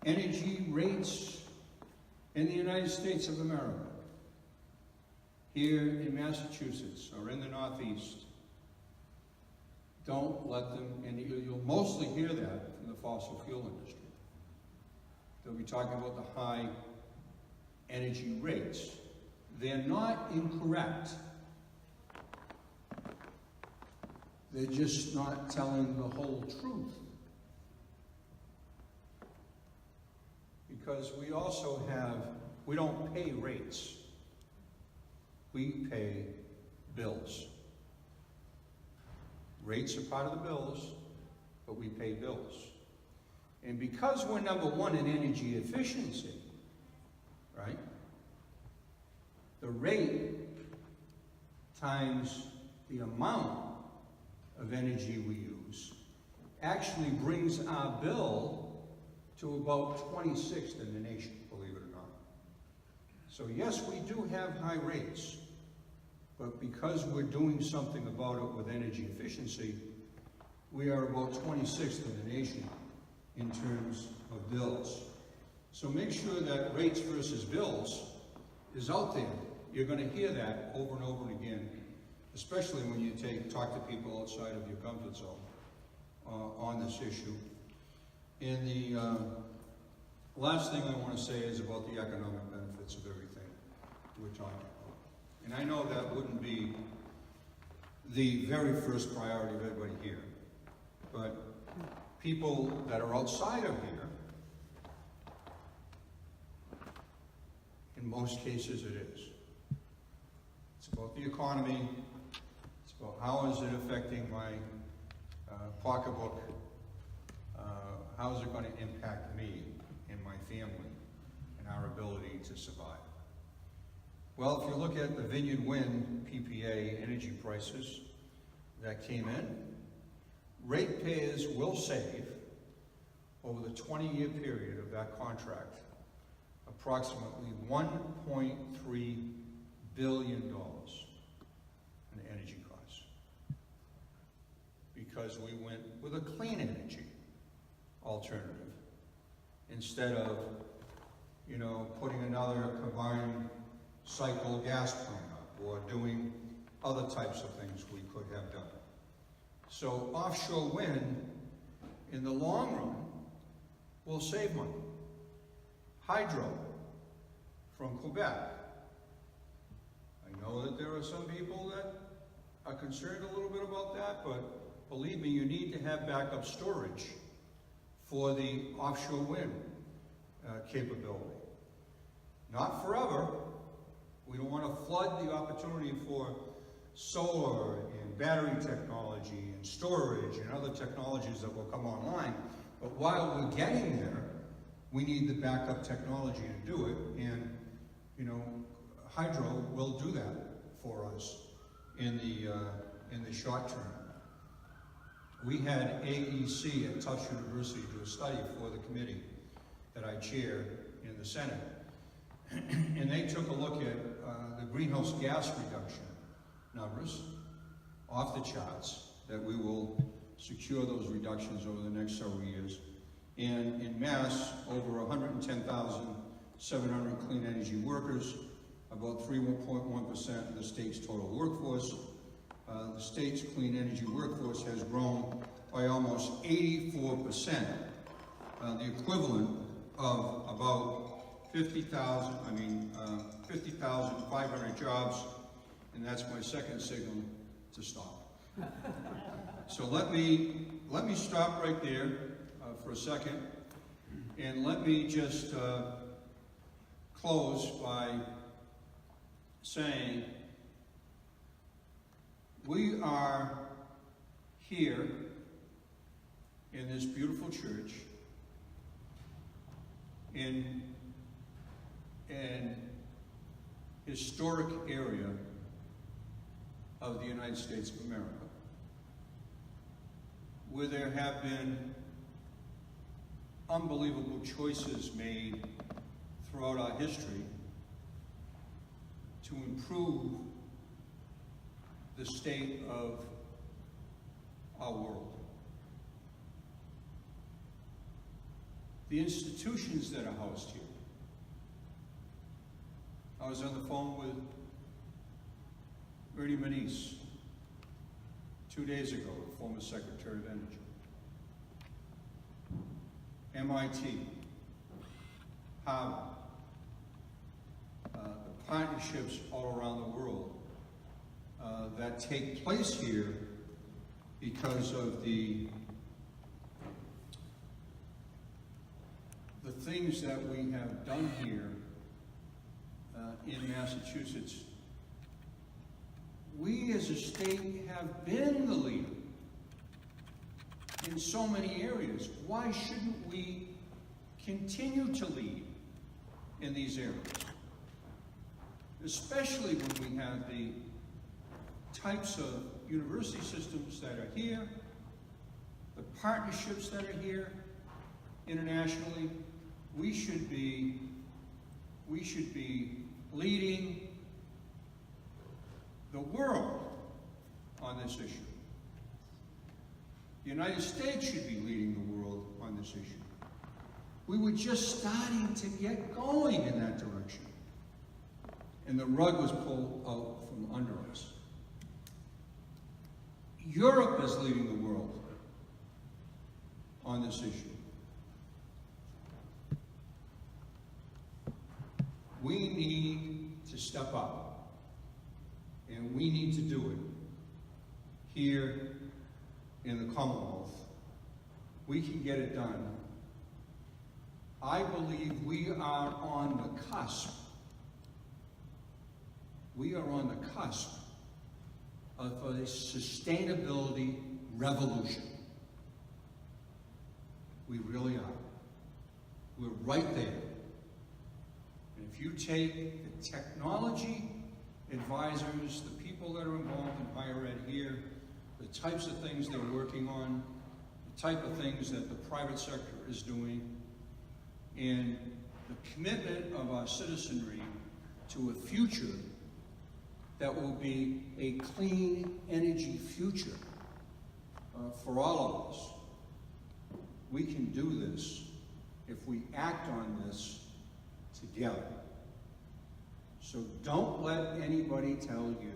energy rates in the United States of America. Here in Massachusetts or in the Northeast. Don't let them, and you'll mostly hear that from the fossil fuel industry. They'll be talking about the high energy rates. They're not incorrect. They're just not telling the whole truth. Because we also we don't pay rates. We pay bills. Rates are part of the bills, but we pay bills. And because we're number one in energy efficiency, right? The rate times the amount of energy we use actually brings our bill to about 26th in the nation, believe it or not. So yes, we do have high rates, but because we're doing something about it with energy efficiency, we are about 26th in the nation in terms of bills. So make sure that rates versus bills is out there. You're going to hear that over and over and again, especially when you talk to people outside of your comfort zone on this issue. And the last thing I want to say is about the economic benefits of everything we're talking about. And I know that wouldn't be the very first priority of everybody here, but people that are outside of here, in most cases it is. It's about the economy, it's about how is it affecting my pocketbook, how is it going to impact me and my family and our ability to survive. Well, if you look at the Vineyard Wind PPA energy prices that came in, ratepayers will save, over the 20-year period of that contract, approximately $1.3 billion in energy costs. Because we went with a clean energy alternative instead of, putting another combined cycle gas plant up or doing other types of things we could have done. So offshore wind, in the long run, will save money. Hydro from Quebec. I know that there are some people that are concerned a little bit about that, but believe me, you need to have backup storage for the offshore wind. capability. Not forever. We don't want to flood the opportunity for solar and battery technology and storage and other technologies that will come online. But while we're getting there, we need the backup technology to do it. And, you know, hydro will do that for us in the short term. We had AEC at Tufts University do a study for the committee that I chair in the Senate. And they took a look at the greenhouse gas reduction numbers off the charts, that we will secure those reductions over the next several years. And in Mass, over 110,700 clean energy workers, about 3.1% of the state's total workforce. The state's clean energy workforce has grown by almost 84%, the equivalent of about 50,500 jobs, and that's my second signal to stop. So let me stop right there for a second, and let me just close by saying we are here in this beautiful church in an historic area of the United States of America, where there have been unbelievable choices made throughout our history to improve the state of our world. The institutions that are housed here. I was on the phone with Ernie Moniz 2 days ago, the former Secretary of Energy. MIT, Harvard, the partnerships all around the world that take place here because of the things that we have done here in Massachusetts. We as a state have been the leader in so many areas. Why shouldn't we continue to lead in these areas? Especially when we have the types of university systems that are here, the partnerships that are here internationally. We should be leading the world on this issue. The United States should be leading the world on this issue. We were just starting to get going in that direction, and the rug was pulled out from under us. Europe is leading the world on this issue. We need to step up, and we need to do it here in the Commonwealth. We can get it done. I believe we are on the cusp. We are on the cusp of a sustainability revolution. We really are. We're right there. And if you take the technology advisors, the people that are involved in higher ed here, the types of things they're working on, the type of things that the private sector is doing, and the commitment of our citizenry to a future that will be a clean energy future for all of us. We can do this if we act on this together. So don't let anybody tell you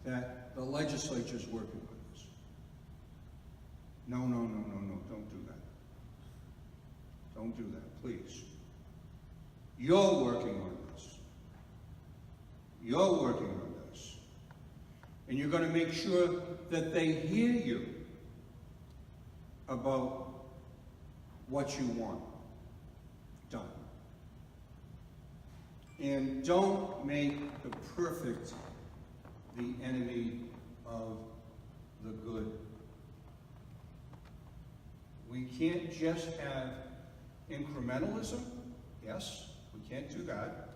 that the legislature is working with us. No, don't do that. Don't do that, please. You're working on this. You're working on this. And you're going to make sure that they hear you about what you want. done. And don't make the perfect the enemy of the good. We can't just have incrementalism. Yes, we can't do that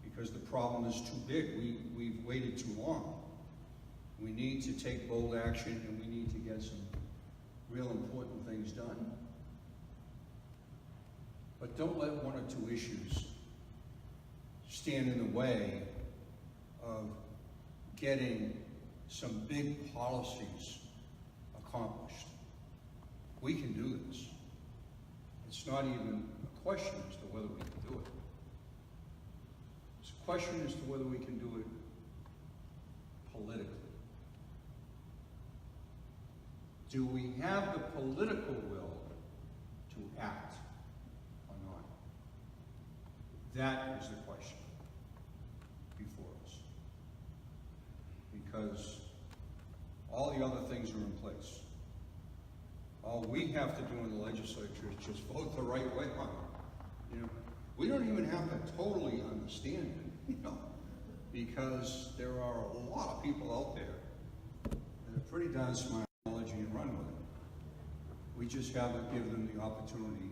because the problem is too big. We've waited too long. We need to take bold action, and we need to get some real important things done. But don't let one or two issues stand in the way of getting some big policies accomplished. We can do this. It's not even a question as to whether we can do it. It's a question as to whether we can do it politically. Do we have the political will to act or not? That is the question before us. Because all the other things are in place. All we have to do in the legislature is just vote the right way on it. You know, we don't even have to totally understand it, you know, because there are a lot of people out there that are pretty darn smart and run with it. We just have to give them the opportunity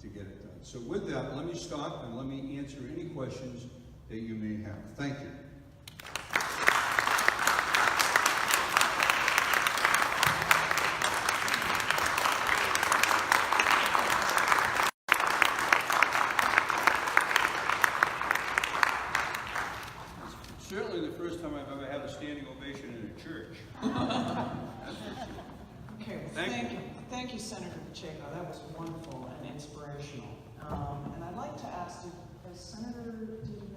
to get it done. So with that, let me stop and let me answer any questions that you may have. Thank you. It's certainly the first time I've ever had a standing ovation in a church. Okay, well, Thank you. Thank you, Senator Pacheco. That was wonderful and inspirational. And I'd like to ask, has Senator Pacheco?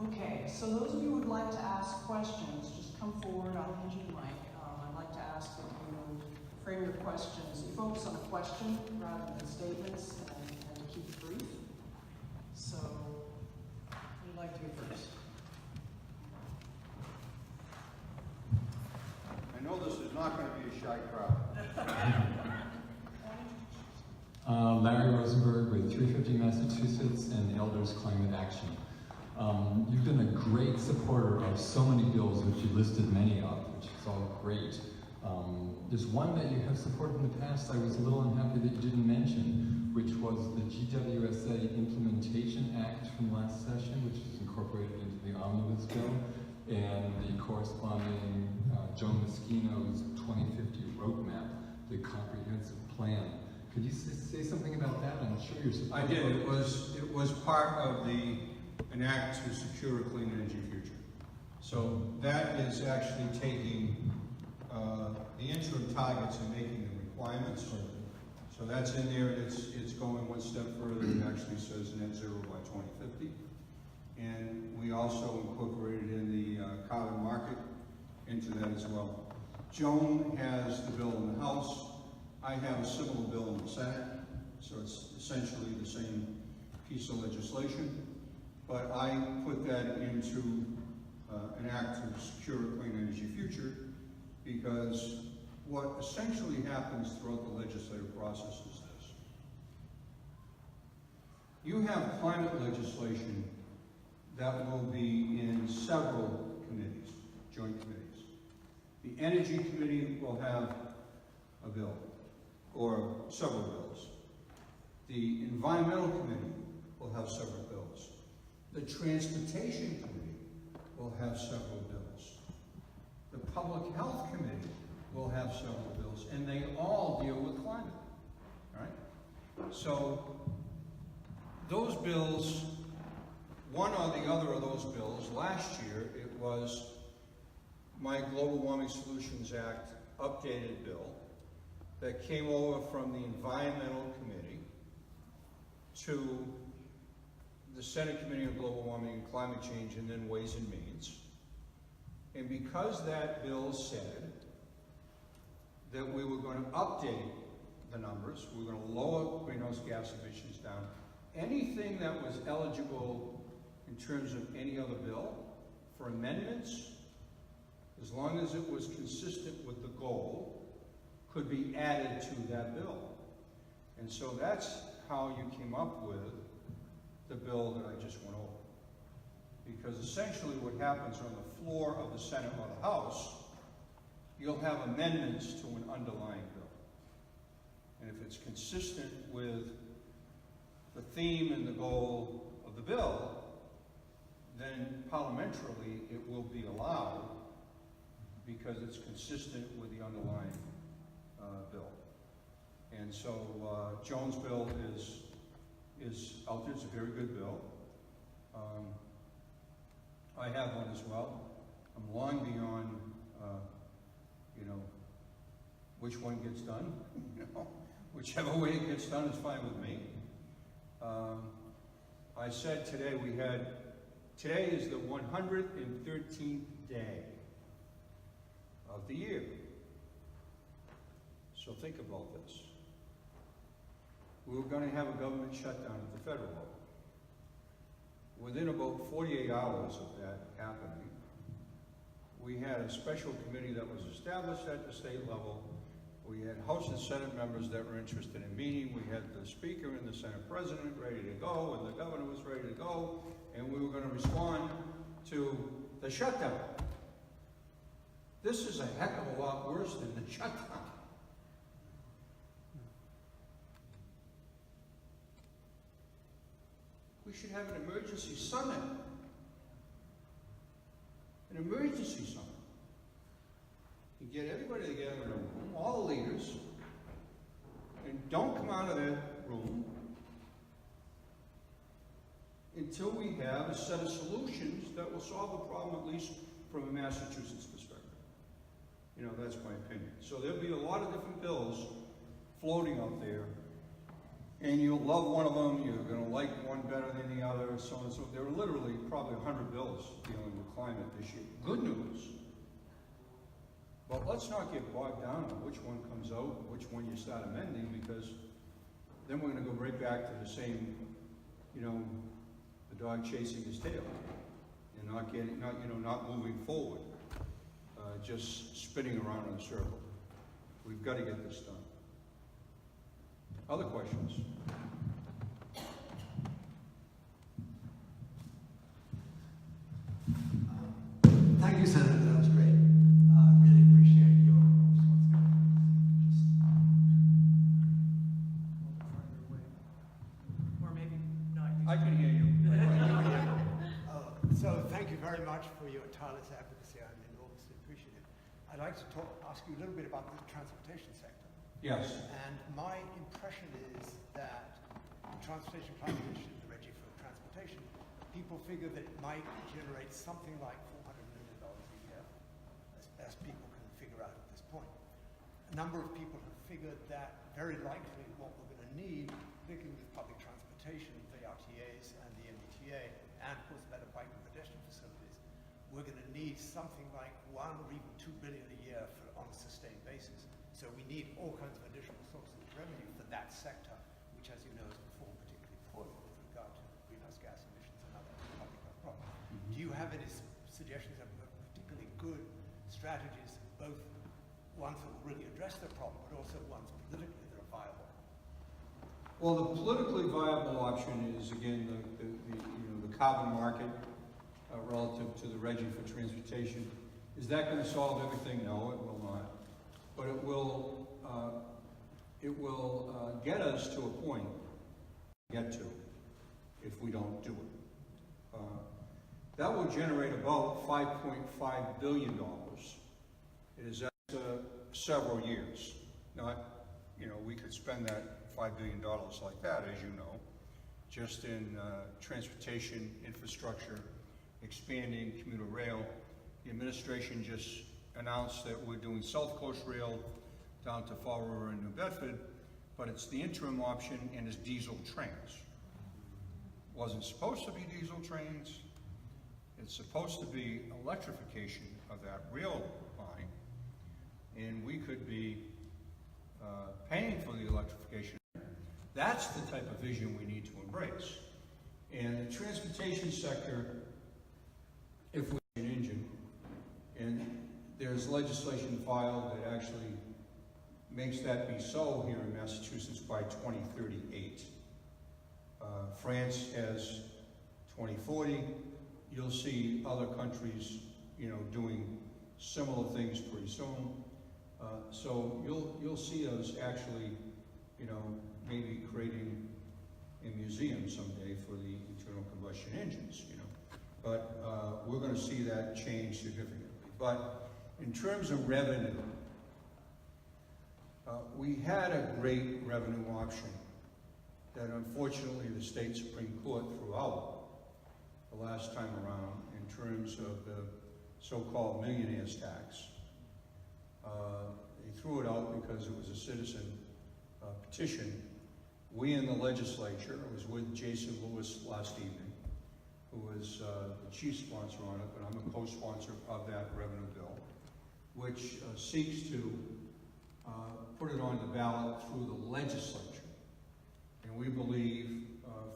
Okay, so those of you who would like to ask questions, just come forward. I'll hand you the mic. I'd like to ask that you frame your questions. You focus on the question rather than statements, and keep it brief. So, who'd like to go first? I know this is not going to be a shy crowd. Larry Rosenberg with 350 Massachusetts and Elders Climate Action. You've been a great supporter of so many bills, which you listed many of, which is all great. There's one that you have supported in the past I was a little unhappy that you didn't mention, which was the GWSA Implementation Act from last session, which is incorporated into the Omnibus Bill, and the corresponding Joe Moschino's 2050 roadmap, the comprehensive plan. Could you say something about that? I'm sure you're supportive. I did. It was part of an act to secure a clean energy future. So that is actually taking the interim targets and making them requirements. So that's in there. It's going one step further. It actually says net zero by 2050. And we also incorporated in the carbon market into that as well. Joan has the bill in the House. I have a similar bill in the Senate, so it's essentially the same piece of legislation. But I put that into an act to secure a clean energy future, because what essentially happens throughout the legislative process is this. You have climate legislation that will be in several committees, joint committees. The Energy Committee will have a bill, or several bills. The Environmental Committee will have several bills. The Transportation Committee will have several bills. The Public Health Committee will have several bills, and they all deal with climate, all right? So those bills, one or the other of those bills, last year it was my Global Warming Solutions Act updated bill that came over from the Environmental Committee to the Senate Committee on Global Warming and Climate Change, and then Ways and Means. And because that bill said that we were going to update the numbers, we were going to lower greenhouse gas emissions down, anything that was eligible in terms of any other bill for amendments, as long as it was consistent with the goal, could be added to that bill. And so that's how you came up with the bill that I just went over. Because essentially what happens on the floor of the Senate or the House, you'll have amendments to an underlying bill. And if it's consistent with the theme and the goal of the bill, then parliamentarily it will be allowed because it's consistent with the underlying bill. And so Jones' bill is out there. It's a very good bill. I have one as well. I'm long beyond, which one gets done. Whichever way it gets done is fine with me. I said today today is the 113th day of the year. So think about this. We were going to have a government shutdown at the federal level. Within about 48 hours of that happening, we had a special committee that was established at the state level. We had House and Senate members that were interested in meeting. We had the Speaker and the Senate President ready to go, and the Governor was ready to go, and we were going to respond to the shutdown. This is a heck of a lot worse than the shutdown. We should have an emergency summit. An emergency summit. You get everybody together in a room, all the leaders, and don't come out of that room until we have a set of solutions that will solve the problem, at least from a Massachusetts perspective. That's my opinion. So there'll be a lot of different bills floating out there, and you'll love one of them, you're going to like one better than the other, so on and so forth. There are literally probably 100 bills dealing with climate this year. Good news. But let's not get bogged down on which one comes out, which one you start amending, because then we're going to go right back to the same, the dog chasing his tail, and not moving forward, just spinning around in a circle. We've got to get this done. Other questions? Thank you, Senator. That was great. Really appreciate your Or maybe not. I can hear you. So thank you very much for your tireless advocacy. I'm enormously appreciative. I'd like to ask you a little bit about the transportation sector. Yes. And my impression is that the Transportation Climate Initiative, the Reggie for Transportation, people figure that it might generate something like $400 million a year, as best people can figure out at this point. A number of people have figured that very likely what we're going to need, particularly with public transportation, the RTAs and the MBTA, and of course better bike and pedestrian facilities, we're going to need something like $1 or even $2 billion a year on a sustained basis. So we need all kinds of additional sources of revenue for that sector, which, as you know, has performed particularly poorly with regard to greenhouse gas emissions and other public health problems. Do you have any suggestions of particularly good strategies, both ones that will really address the problem, but also ones politically that are viable? Well, the politically viable option is, again, the carbon market relative to the Reggie for Transportation. Is that going to solve everything? No, it will not. But it will get us to a point if we don't do it. That will generate about $5.5 billion. It is several years. Not, we could spend that $5 billion like that, as you know, just in transportation infrastructure, expanding commuter rail. The administration just announced that we're doing South Coast Rail down to Fall River and New Bedford, but it's the interim option and it's diesel trains. Wasn't supposed to be diesel trains. It's supposed to be electrification of that rail line, and we could be paying for the electrification. That's the type of vision we need to embrace. And the transportation sector, if we have an engine, and there's legislation filed that actually makes that be so here in Massachusetts by 2038. France has 2040. You'll see other countries, doing similar things pretty soon. So you'll see us actually, maybe creating a museum someday for the internal combustion engines, But we're going to see that change significantly. But in terms of revenue, we had a great revenue option that unfortunately the state Supreme Court threw out the last time around in terms of the so-called millionaire's tax. They threw it out because it was a citizen petition. We in the legislature, I was with Jason Lewis last evening, who was the chief sponsor on it, but I'm a co-sponsor of that revenue bill, which seeks to put it on the ballot through the legislature. And we believe,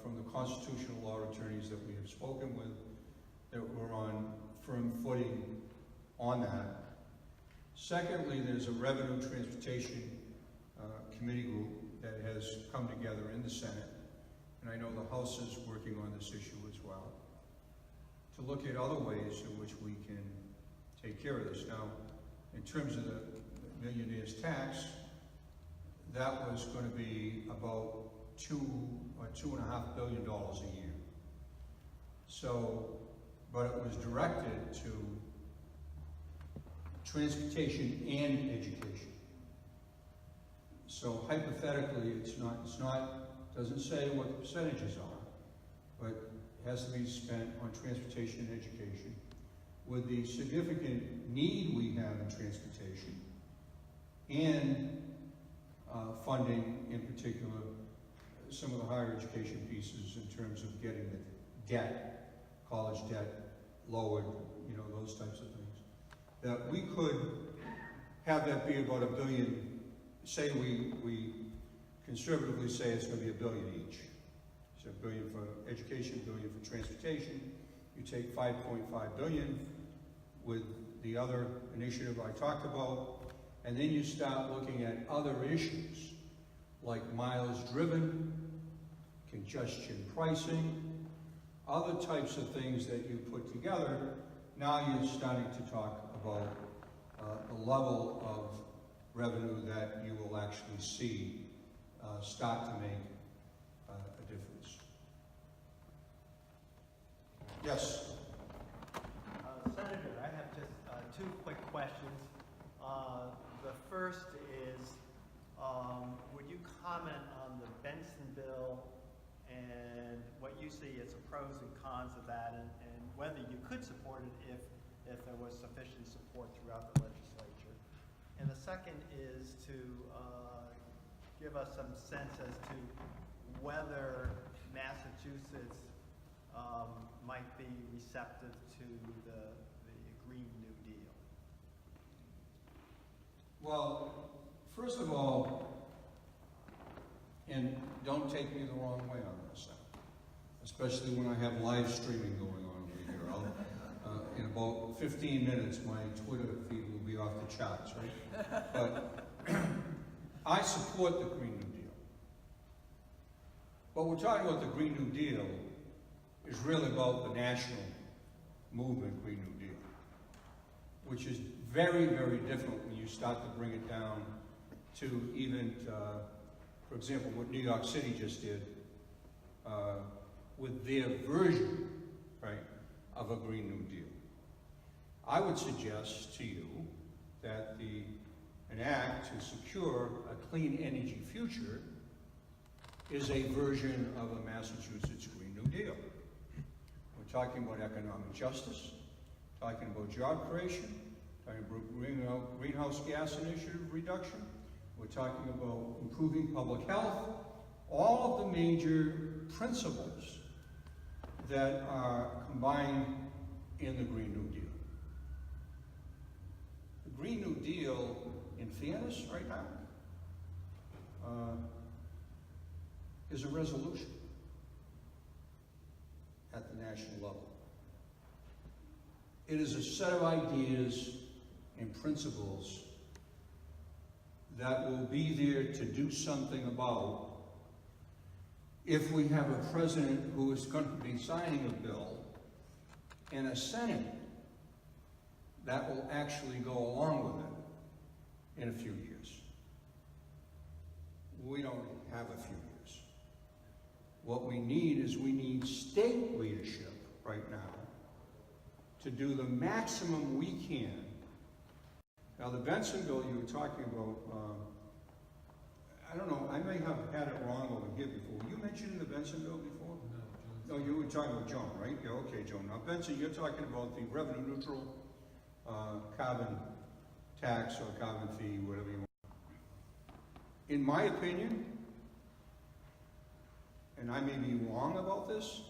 from the constitutional law attorneys that we have spoken with, that we're on firm footing on that. Secondly, there's a revenue transportation committee group that has come together in the Senate, and I know the House is working on this issue as well, to look at other ways in which we can take care of this. Now, in terms of the millionaire's tax, that was going to be about $2 or $2.5 billion a year. So, but it was directed to transportation and education. So hypothetically, doesn't say what the percentages are, but it has to be spent on transportation and education. With the significant need we have in transportation and funding, in particular, some of the higher education pieces in terms of getting the debt, college debt lowered, those types of things, that we could have that be about $1 billion. Say we conservatively say it's going to be $1 billion each. So $1 billion for education, $1 billion for transportation. You take $5.5 billion with the other initiative I talked about, and then you start looking at other issues like miles driven, congestion pricing, other types of things that you put together. Now you're starting to talk about the level of revenue that you will actually see start to make a difference. Yes? Senator, I have just two quick questions. The first is, would you comment on the Benson bill and what you see as the pros and cons of that, and whether you could support it if there was sufficient support throughout the legislature? And the second is to give us some sense as to whether Massachusetts might be receptive to the Green New Deal. Well, first of all, and don't take me the wrong way on this, especially when I have live streaming going on over here. In about 15 minutes, my Twitter feed will be off the charts, right? But I support the Green New Deal. But we're talking about the Green New Deal is really about the national movement Green New Deal, which is very, very different when you start to bring it down to even, for example, what New York City just did with their version, right, of a Green New Deal. I would suggest to you that an act to secure a clean energy future is a version of a Massachusetts Green New Deal. We're talking about economic justice, talking about job creation, talking about greenhouse gas initiative reduction. We're talking about improving public health, all of the major principles that are combined in the Green New Deal. The Green New Deal, in fairness right now, is a resolution at the national level. It is a set of ideas and principles that will be there to do something about if we have a president who is going to be signing a bill and a Senate that will actually go along with it in a few years. We don't have a few years. What we need is we need state leadership right now to do the maximum we can. Now the Benson bill you were talking about, I don't know, I may have had it wrong over here before. Were you mentioning the Benson bill before? No, you were talking about Joan, right? Yeah, okay, Joan. Now Benson, you're talking about the revenue neutral carbon tax or carbon fee, whatever you want. In my opinion, and I may be wrong about this,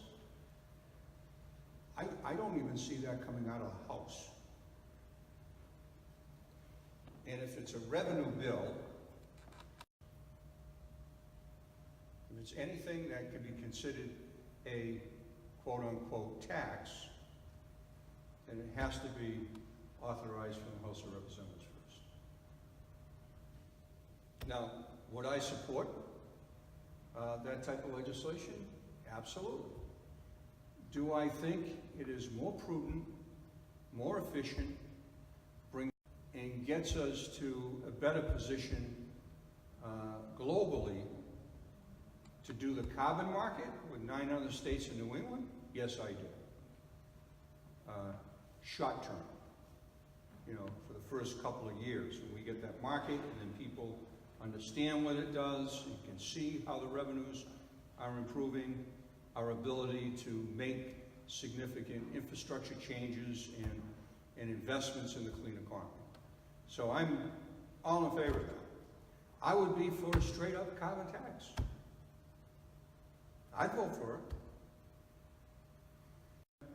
I don't even see that coming out of the House. And if it's a revenue bill, if it's anything that can be considered a quote-unquote tax, then it has to be authorized from the House of Representatives first. Now, would I support that type of legislation? Absolutely. Do I think it is more prudent, more efficient, and gets us to a better position globally to do the carbon market with 9 other states in New England? Yes, I do. Short term, you know, for the first couple of years, when we get that market and then people understand what it does, you can see how the revenues are improving, our ability to make significant infrastructure changes and investments in the clean economy. So I'm all in favor of that. I would be for a straight up carbon tax. I'd vote for it.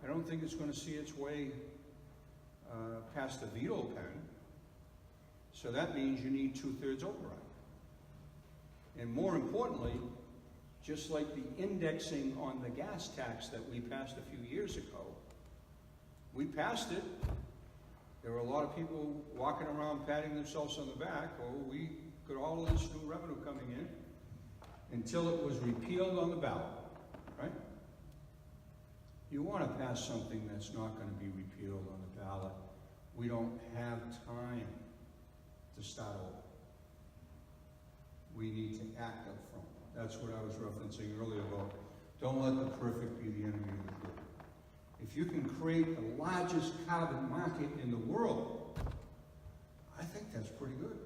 I don't think it's going to see its way past the veto pen. So that means you need 2/3 override. And more importantly, just like the indexing on the gas tax that we passed a few years ago, we passed it. There were a lot of people walking around patting themselves on the back. Oh, we got all of this new revenue coming in, until it was repealed on the ballot, right? You want to pass something that's not going to be repealed on the ballot. We don't have time to start over. We need to act up front. That's what I was referencing earlier about don't let the perfect be the enemy of the good. If you can create the largest carbon market in the world, I think that's pretty good.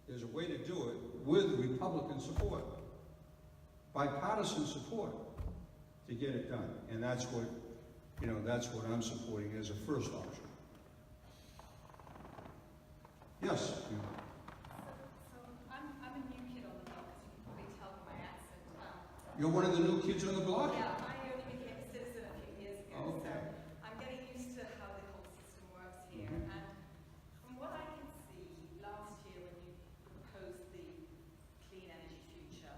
There's a way to do it with Republican support, bipartisan support to get it done. And that's what, you know, that's what I'm supporting as a first option. Yes? So I'm a new kid on the block, as you can probably tell from my accent. You're one of the new kids on the block? Yeah, I only became a citizen a few years ago, Okay. so I'm getting used to how the whole system works here. And from what I can see, last year when you proposed the clean energy future,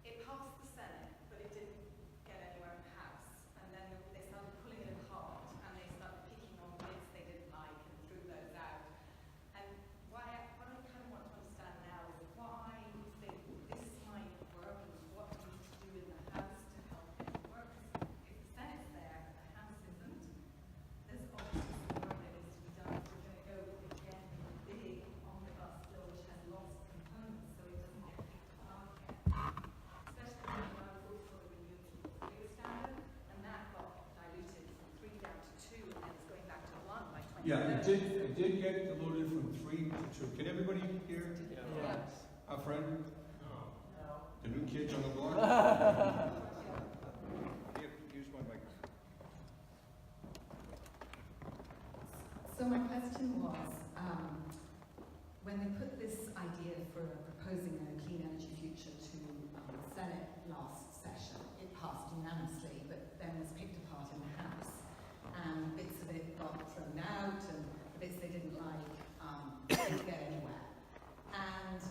it passed the Senate, but it didn't get anywhere in the House. And then they started pulling it apart, and they started picking on bits they didn't like and threw those out. And what I kind of want to understand now is why you think this might work and what you need to do in the House to help it work. If the Senate's there and the House isn't, there's obviously some work that needs to be done. If we're going to go again with a big omnibus bill which has lots of components so it doesn't get picked apart again. Especially when I voted for the renewable portfolio standard, and that got diluted from 3 down to 2, and then it's going back to 1 by 2030. Yeah, it did get diluted from 3 to 2. Can everybody hear Yes. our friend? The new kids on the block? Here, use my microphone. So my question was, when they put this idea for proposing a clean energy future to the Senate last session, it passed unanimously, but then was picked apart in the House. And bits of it got thrown out, and the bits they didn't like didn't get anywhere. And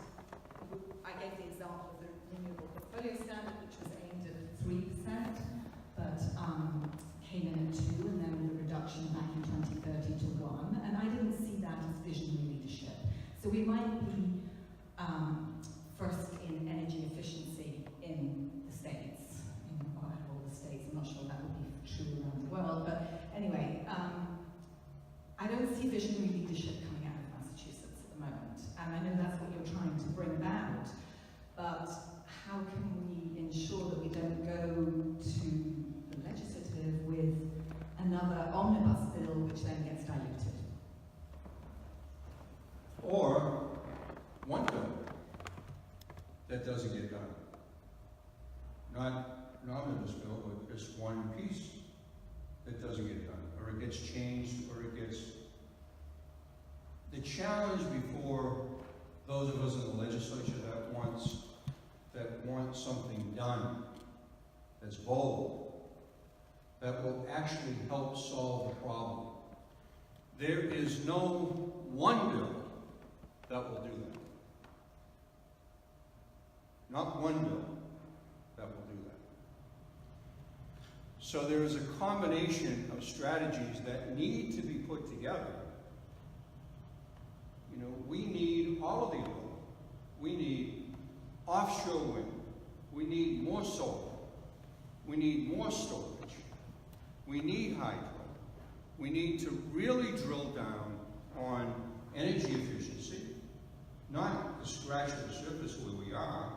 I gave the example of the renewable portfolio standard, which was aimed at 3%, but came in at 2, and then the reduction back in 2030 to 1. And I didn't see that as visionary leadership. So we might be first in energy efficiency in the States, out of all the states. I'm not sure that would be true around the world, but anyway, I don't see visionary leadership coming out of Massachusetts at the moment, and I know that's what you're trying to bring about, but how can we ensure that we don't go to the legislative with another omnibus bill which then gets diluted? Or one bill that doesn't get done. Not an omnibus bill, but just one piece that doesn't get done, or it gets changed, or it gets... The challenge before those of us in the legislature that want something done that's bold, that will actually help solve the problem. There is no one bill that will do that. Not one bill that will do that. So there is a combination of strategies that need to be put together. You know, we need all of the above. We need offshore wind. We need more solar. We need more storage. We need hydro. We need to really drill down on energy efficiency, not to scratch the surface where we are.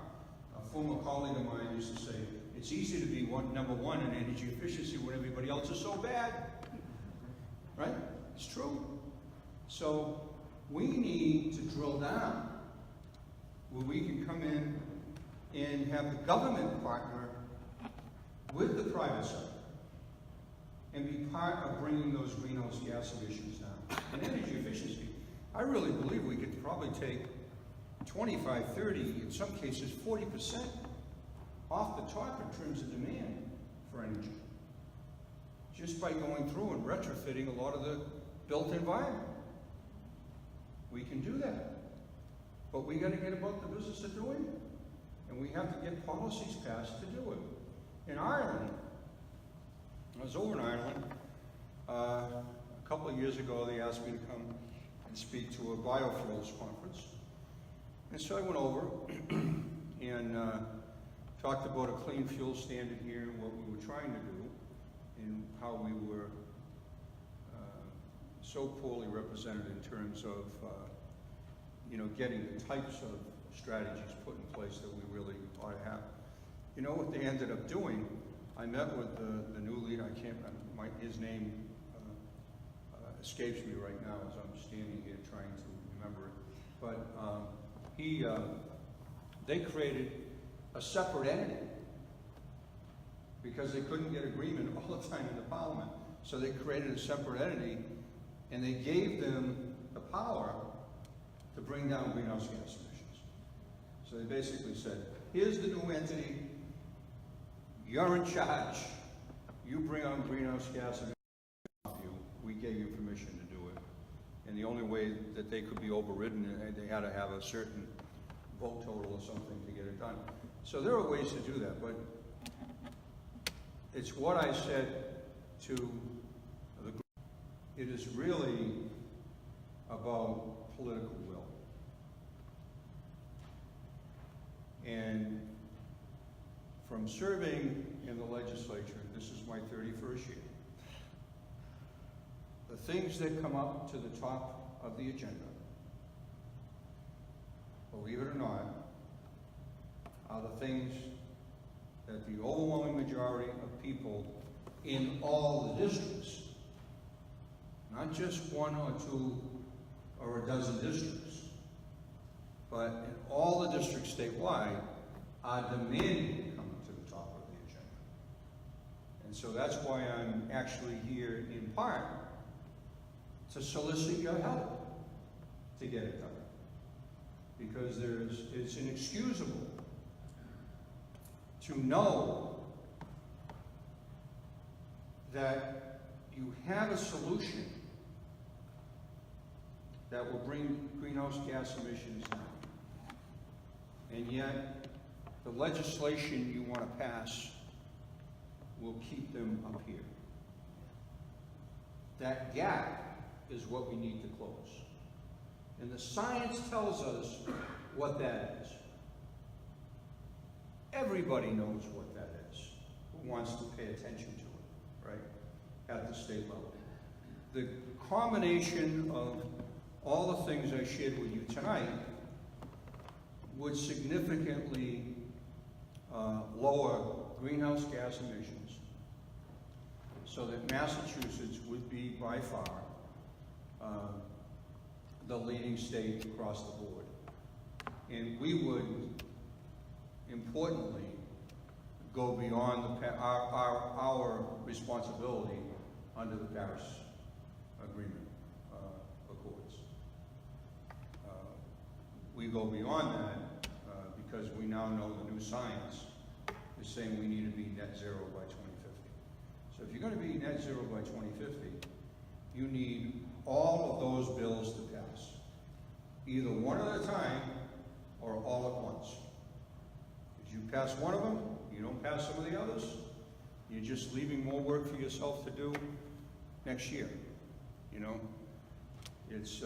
A former colleague of mine used to say, it's easy to be number one in energy efficiency when everybody else is so bad. Right? It's true. So we need to drill down where we can come in and have the government partner with the private sector and be part of bringing those greenhouse gas emissions down. And energy efficiency, I really believe we could probably take 25, 30, in some cases 40% off the top in terms of demand for energy. Just by going through and retrofitting a lot of the built environment. We can do that. But we got to get about the business of doing it. And we have to get policies passed to do it. In Ireland, I was over in Ireland a couple of years ago. They asked me to come and speak to a biofuels conference. And so I went over and talked about a clean fuel standard here and what we were trying to do and how we were so poorly represented in terms of you know, getting the types of strategies put in place that we really ought to have. You know what they ended up doing? I met with the new leader. I can't remember his name. Escapes me right now as I'm standing here trying to remember it. But they created a separate entity because they couldn't get agreement all the time in the Parliament. So they created a separate entity, and they gave them the power to bring down greenhouse gas emissions. So they basically said, here's the new entity, you're in charge, you bring on greenhouse gas emissions, we gave you permission to do it. And the only way that they could be overridden, they had to have a certain vote total or something to get it done. So there are ways to do that, but it's what I said to the group. It is really about political will. And from serving in the legislature, this is my 31st year, the things that come up to the top of the agenda, believe it or not, are the things that the overwhelming majority of people in all the districts, not just one or two or a dozen districts, but in all the districts statewide, are demanding to come to the top of the agenda. And so that's why I'm actually here in part to solicit your help to get it done. Because it's inexcusable to know that you have a solution that will bring greenhouse gas emissions down. And yet, the legislation you want to pass will keep them up here. That gap is what we need to close. And the science tells us what that is. Everybody knows what that is who wants to pay attention to it, right? At the state level. The combination of all the things I shared with you tonight would significantly lower greenhouse gas emissions so that Massachusetts would be by far the leading state across the board. And we would, importantly, go beyond our responsibility under the Paris Agreement Accords. We go beyond that because we now know the new science is saying we need to be net zero by 2050. So if you're going to be net zero by 2050, you need all of those bills to pass, either one at a time or all at once. If you pass one of them, you don't pass some of the others, you're just leaving more work for yourself to do next year. You know, it's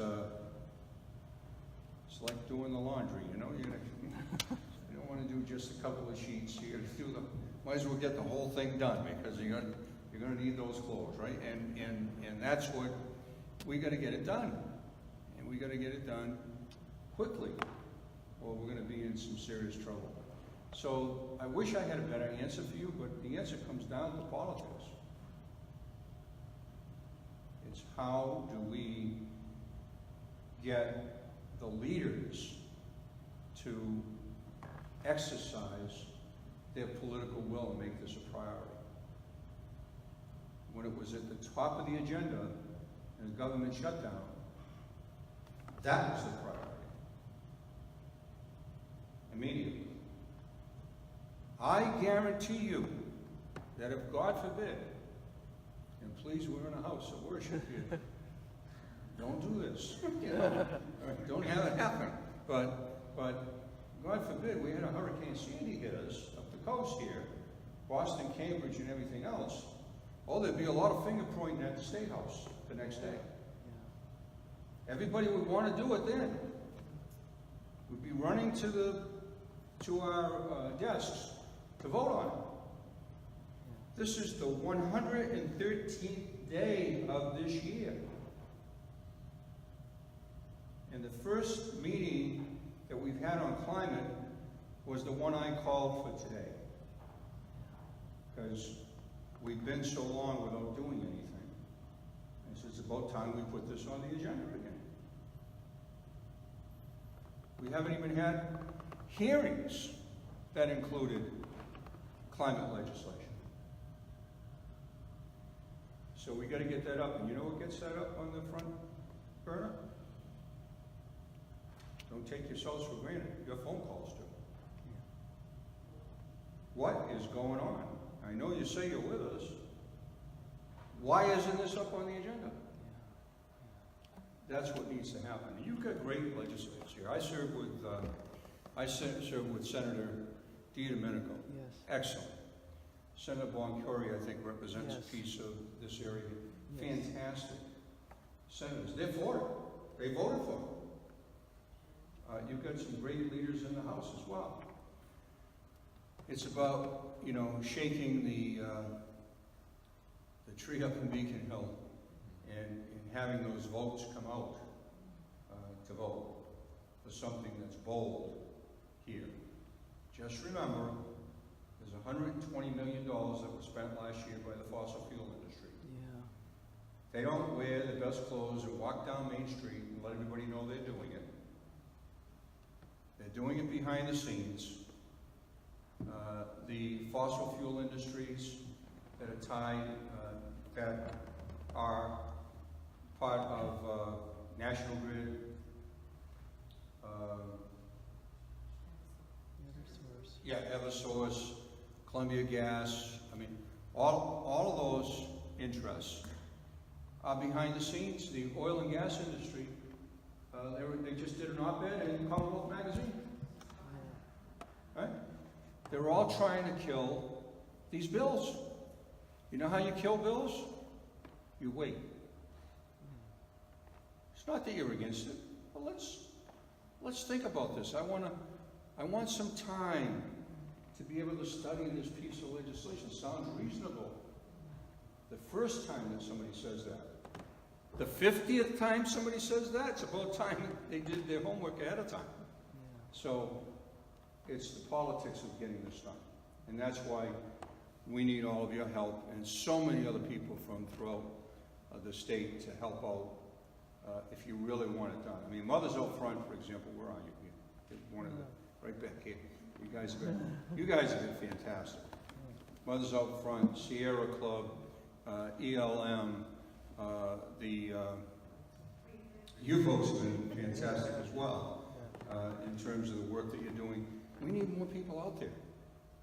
like doing the laundry. You know, you don't want to do just a couple of sheets. You got to do them. Might as well get the whole thing done because you're going to need those clothes, right? And that's what we got to get it done, and we got to get it done quickly, or we're going to be in some serious trouble. So I wish I had a better answer for you, but the answer comes down to politics. It's how do we get the leaders to exercise their political will and make this a priority. When it was at the top of the agenda in the government shutdown, that was the priority. Immediately. I guarantee you that if God forbid, and please, we're in a house of worship here, don't do this, you know, don't have it happen. But God forbid we had a Hurricane Sandy hit us up the coast here, Boston, Cambridge, and everything else. Oh, there'd be a lot of finger pointing at the State House the next day. Everybody would want to do it then. We'd be running to our desks to vote on it. This is the 113th day of this year. And the first meeting that we've had on climate was the one I called for today. Because we've been so long without doing anything. And so it's about time we put this on the agenda again. We haven't even had hearings that included climate legislation. So we got to get that up. And you know what gets that up on the front burner? Don't take yourselves for granted. Your phone calls do. What is going on? I know you say you're with us. Why isn't this up on the agenda? That's what needs to happen. You've got great legislators here. I served with Senator DiDomenico. Yes. Excellent. Senator Boncory, I think, represents Yes. a piece of this area. Yes. Fantastic. Senators, they're for it. They voted for it. You've got some great leaders in the House as well. It's about, you know, shaking the tree up in Beacon Hill and having those votes come out to vote for something that's bold here. Just remember, there's $120 million that was spent last year by the fossil fuel industry. Yeah. They don't wear their best clothes and walk down Main Street and let everybody know they're doing it. They're doing it behind the scenes. The fossil fuel industries that are tied, that are part of National Grid, Eversource, Columbia Gas, I mean, all of those interests are behind the scenes. The oil and gas industry, they just did an op-ed in Commonwealth Magazine. Right? They're all trying to kill these bills. You know how you kill bills? You wait. It's not that you're against it. Well, let's think about this. I want some time to be able to study this piece of legislation. Sounds reasonable. The first time that somebody says that. The 50th time somebody says that, it's about time they did their homework ahead of time. So it's the politics of getting this done. And that's why we need all of your help and so many other people from throughout the state to help out if you really want it done. I mean, Mothers Out Front, for example, where are you? You're one of the, right back here. You guys have been fantastic. Mothers Out Front, Sierra Club, ELM, you folks have been fantastic as well in terms of the work that you're doing. We need more people out there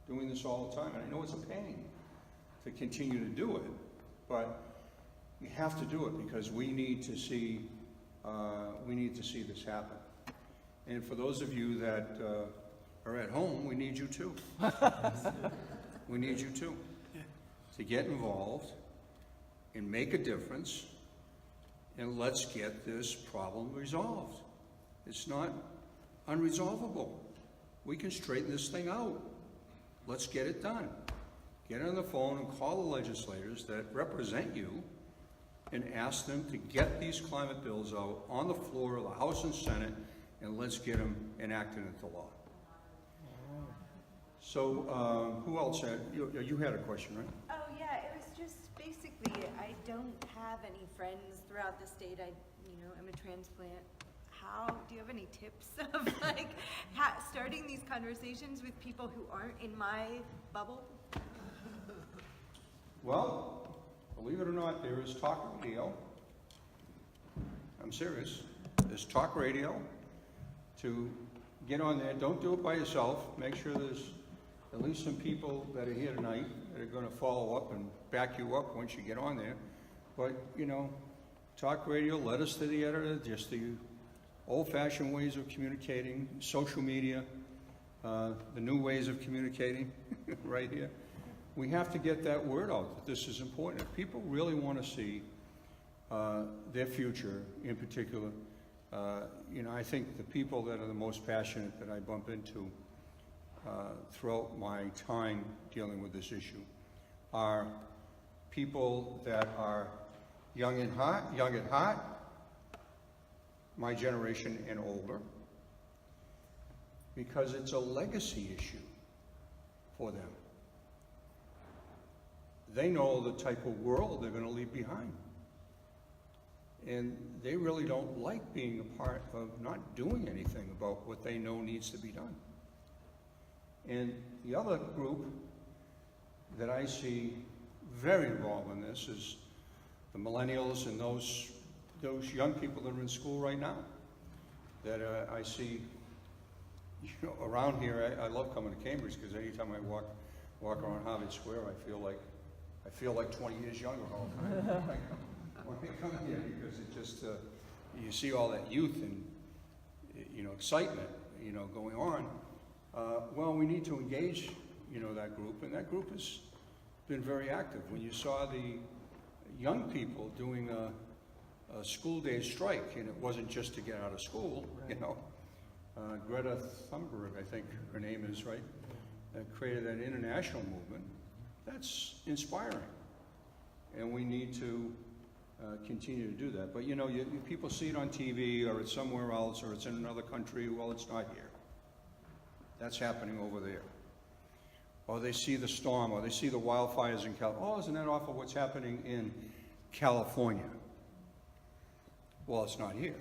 doing this all the time. And I know it's a pain to continue to do it, but we have to do it because we need to see this happen. And for those of you that are at home, we need you too. We need you too to get involved and make a difference, and let's get this problem resolved. It's not unresolvable. We can straighten this thing out. Let's get it done. Get on the phone and call the legislators that represent you and ask them to get these climate bills out on the floor of the House and Senate, and let's get them enacted into law. So, who else had, you had a question, right? Oh yeah, it was just basically, I don't have any friends throughout the state. I'm a transplant. Do you have any tips of like starting these conversations with people who aren't in my bubble? Well, believe it or not, there is talk radio. I'm serious. There's talk radio to get on there. Don't do it by yourself. Make sure there's at least some people that are here tonight that are going to follow up and back you up once you get on there. But, talk radio, letters to the editor, just the old-fashioned ways of communicating, social media, the new ways of communicating right here. We have to get that word out that this is important. If people really want to see their future in particular, I think the people that are the most passionate that I bump into throughout my time dealing with this issue are people that are young at heart, my generation and older, because it's a legacy issue for them. They know the type of world they're going to leave behind. And they really don't like being a part of not doing anything about what they know needs to be done. And the other group that I see very involved in this is the millennials and those young people that are in school right now that I see around here. I love coming to Cambridge because anytime I walk around Harvard Square, I feel like 20 years younger all the time when I come here, because it just you see all that youth and excitement going on. Well, we need to engage that group, and that group has been very active. When you saw the young people doing a school day strike, and it wasn't just to get out of school, Greta Thunberg, I think her name is, right, that created that international movement. That's inspiring, and we need to continue to do that. But people see it on TV, or it's somewhere else, or it's in another country. Well, it's not here. That's happening over there. Or they see the storm, or they see the wildfires in California. Oh, isn't that awful what's happening in California? Well, it's not here.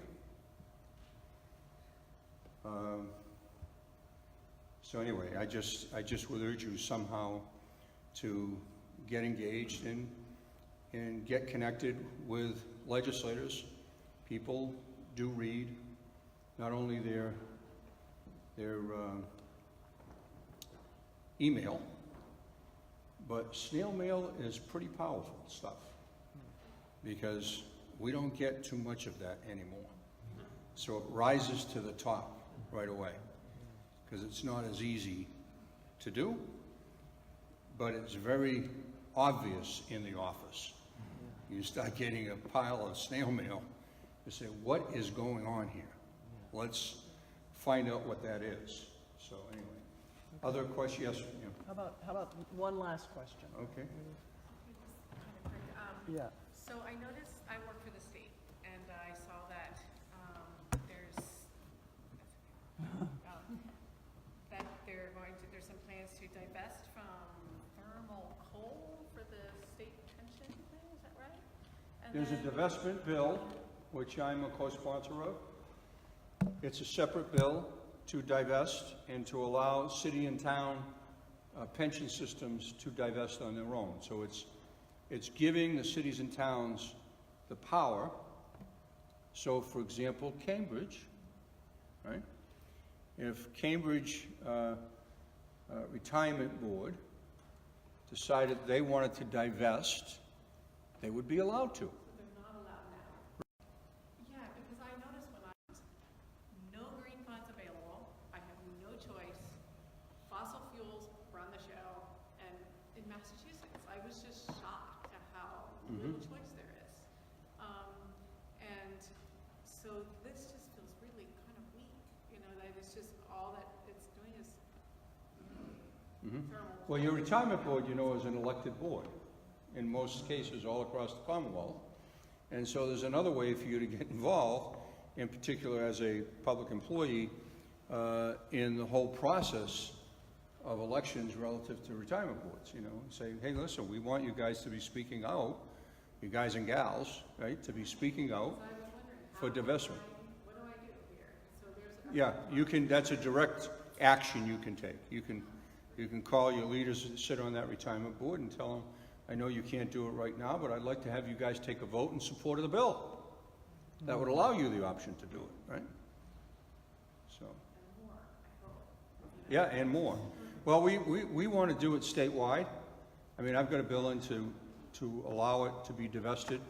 So anyway, I just would urge you somehow to get engaged and get connected with legislators. People do read not only their email, but snail mail is pretty powerful stuff, because we don't get too much of that anymore. So it rises to the top right away, because it's not as easy to do, but it's very obvious in the office. You start getting a pile of snail mail, you say, what is going on here? Let's find out what that is. So anyway, other questions? Yes, yeah. How about one last question? Okay. Yeah. So I noticed, I work for the state, and I saw that there's some plans to divest from thermal coal for the state pension plan, is that right? And There's a then- divestment bill, which I'm a co-sponsor of. It's a separate bill to divest and to allow city and town pension systems to divest on their own. So it's giving the cities and towns the power. So, for example, Cambridge, right? If Cambridge Retirement Board decided they wanted to divest, they would be allowed to. They're not allowed now. Yeah, because I noticed when I was, no green funds available, I have no choice, fossil fuels run the show, and in Massachusetts, I was just shocked at how little choice there is. And so this just feels really kind of weak, you know, that it's just all that it's doing is thermal. Well, your retirement board, you know, is an elected board in most cases all across the Commonwealth. And so there's another way for you to get involved, in particular as a public employee, in the whole process of elections relative to retirement boards, you know, and say, hey, listen, we want you guys to be speaking out, you guys and gals, right, to be speaking out for divestment. What do I do here? So there's Yeah, you can, that's a direct action you can take. You can call your leaders that sit on that retirement board and tell them, I know you can't do it right now, but I'd like to have you guys take a vote in support of the bill. That would allow you the option to do it, right? So. Yeah, and more. Well, we want to do it statewide. I mean, I've got a bill in to allow it to be divested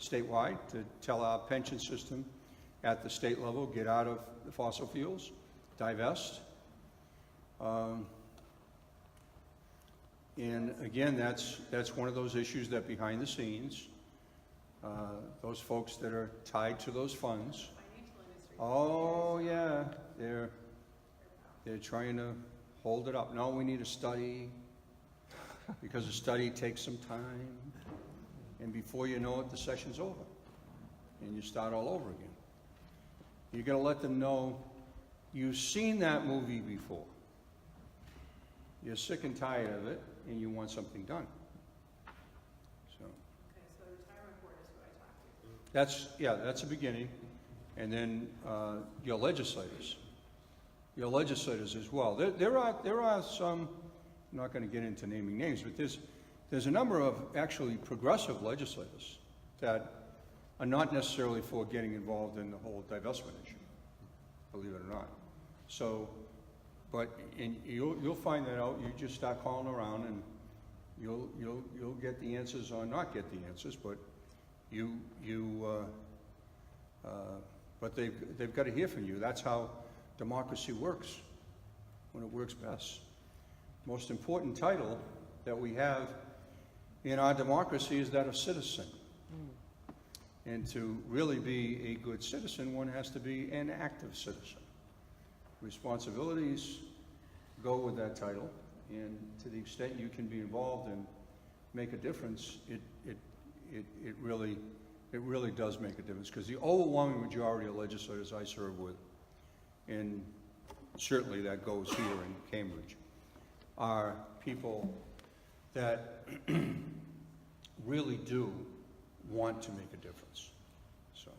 statewide, to tell our pension system at the state level, get out of the fossil fuels, divest. And again, that's one of those issues that behind the scenes, those folks that are tied to those funds, oh yeah, they're trying to hold it up. No, we need a study, because a study takes some time, and before you know it, the session's over, and you start all over again. You're going to let them know you've seen that movie before. You're sick and tired of it, and you want something done. So. Okay, so the retirement board is who I talk to. That's a beginning, and then your legislators as well. There are some. I'm not going to get into naming names, but there's a number of actually progressive legislators that are not necessarily for getting involved in the whole divestment issue, believe it or not. So, but you'll find that out. You just start calling around, and you'll get the answers or not get the answers. But but they've got to hear from you. That's how democracy works, when it works best. Most important title that we have in our democracy is that of citizen. And to really be a good citizen, one has to be an active citizen. Responsibilities go with that title, and to the extent you can be involved and make a difference, it really does make a difference, because the overwhelming majority of legislators I serve with, and certainly that goes here in Cambridge, are people that really do want to make a difference. So.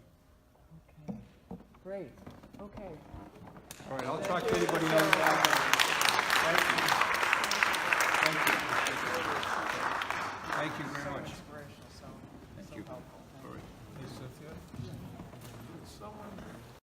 Okay. Great. Okay. All right, I'll talk to anybody else. Thank you. Thank you very much. Inspirational, so Thank you. helpful. All right. Hey, Cynthia, someone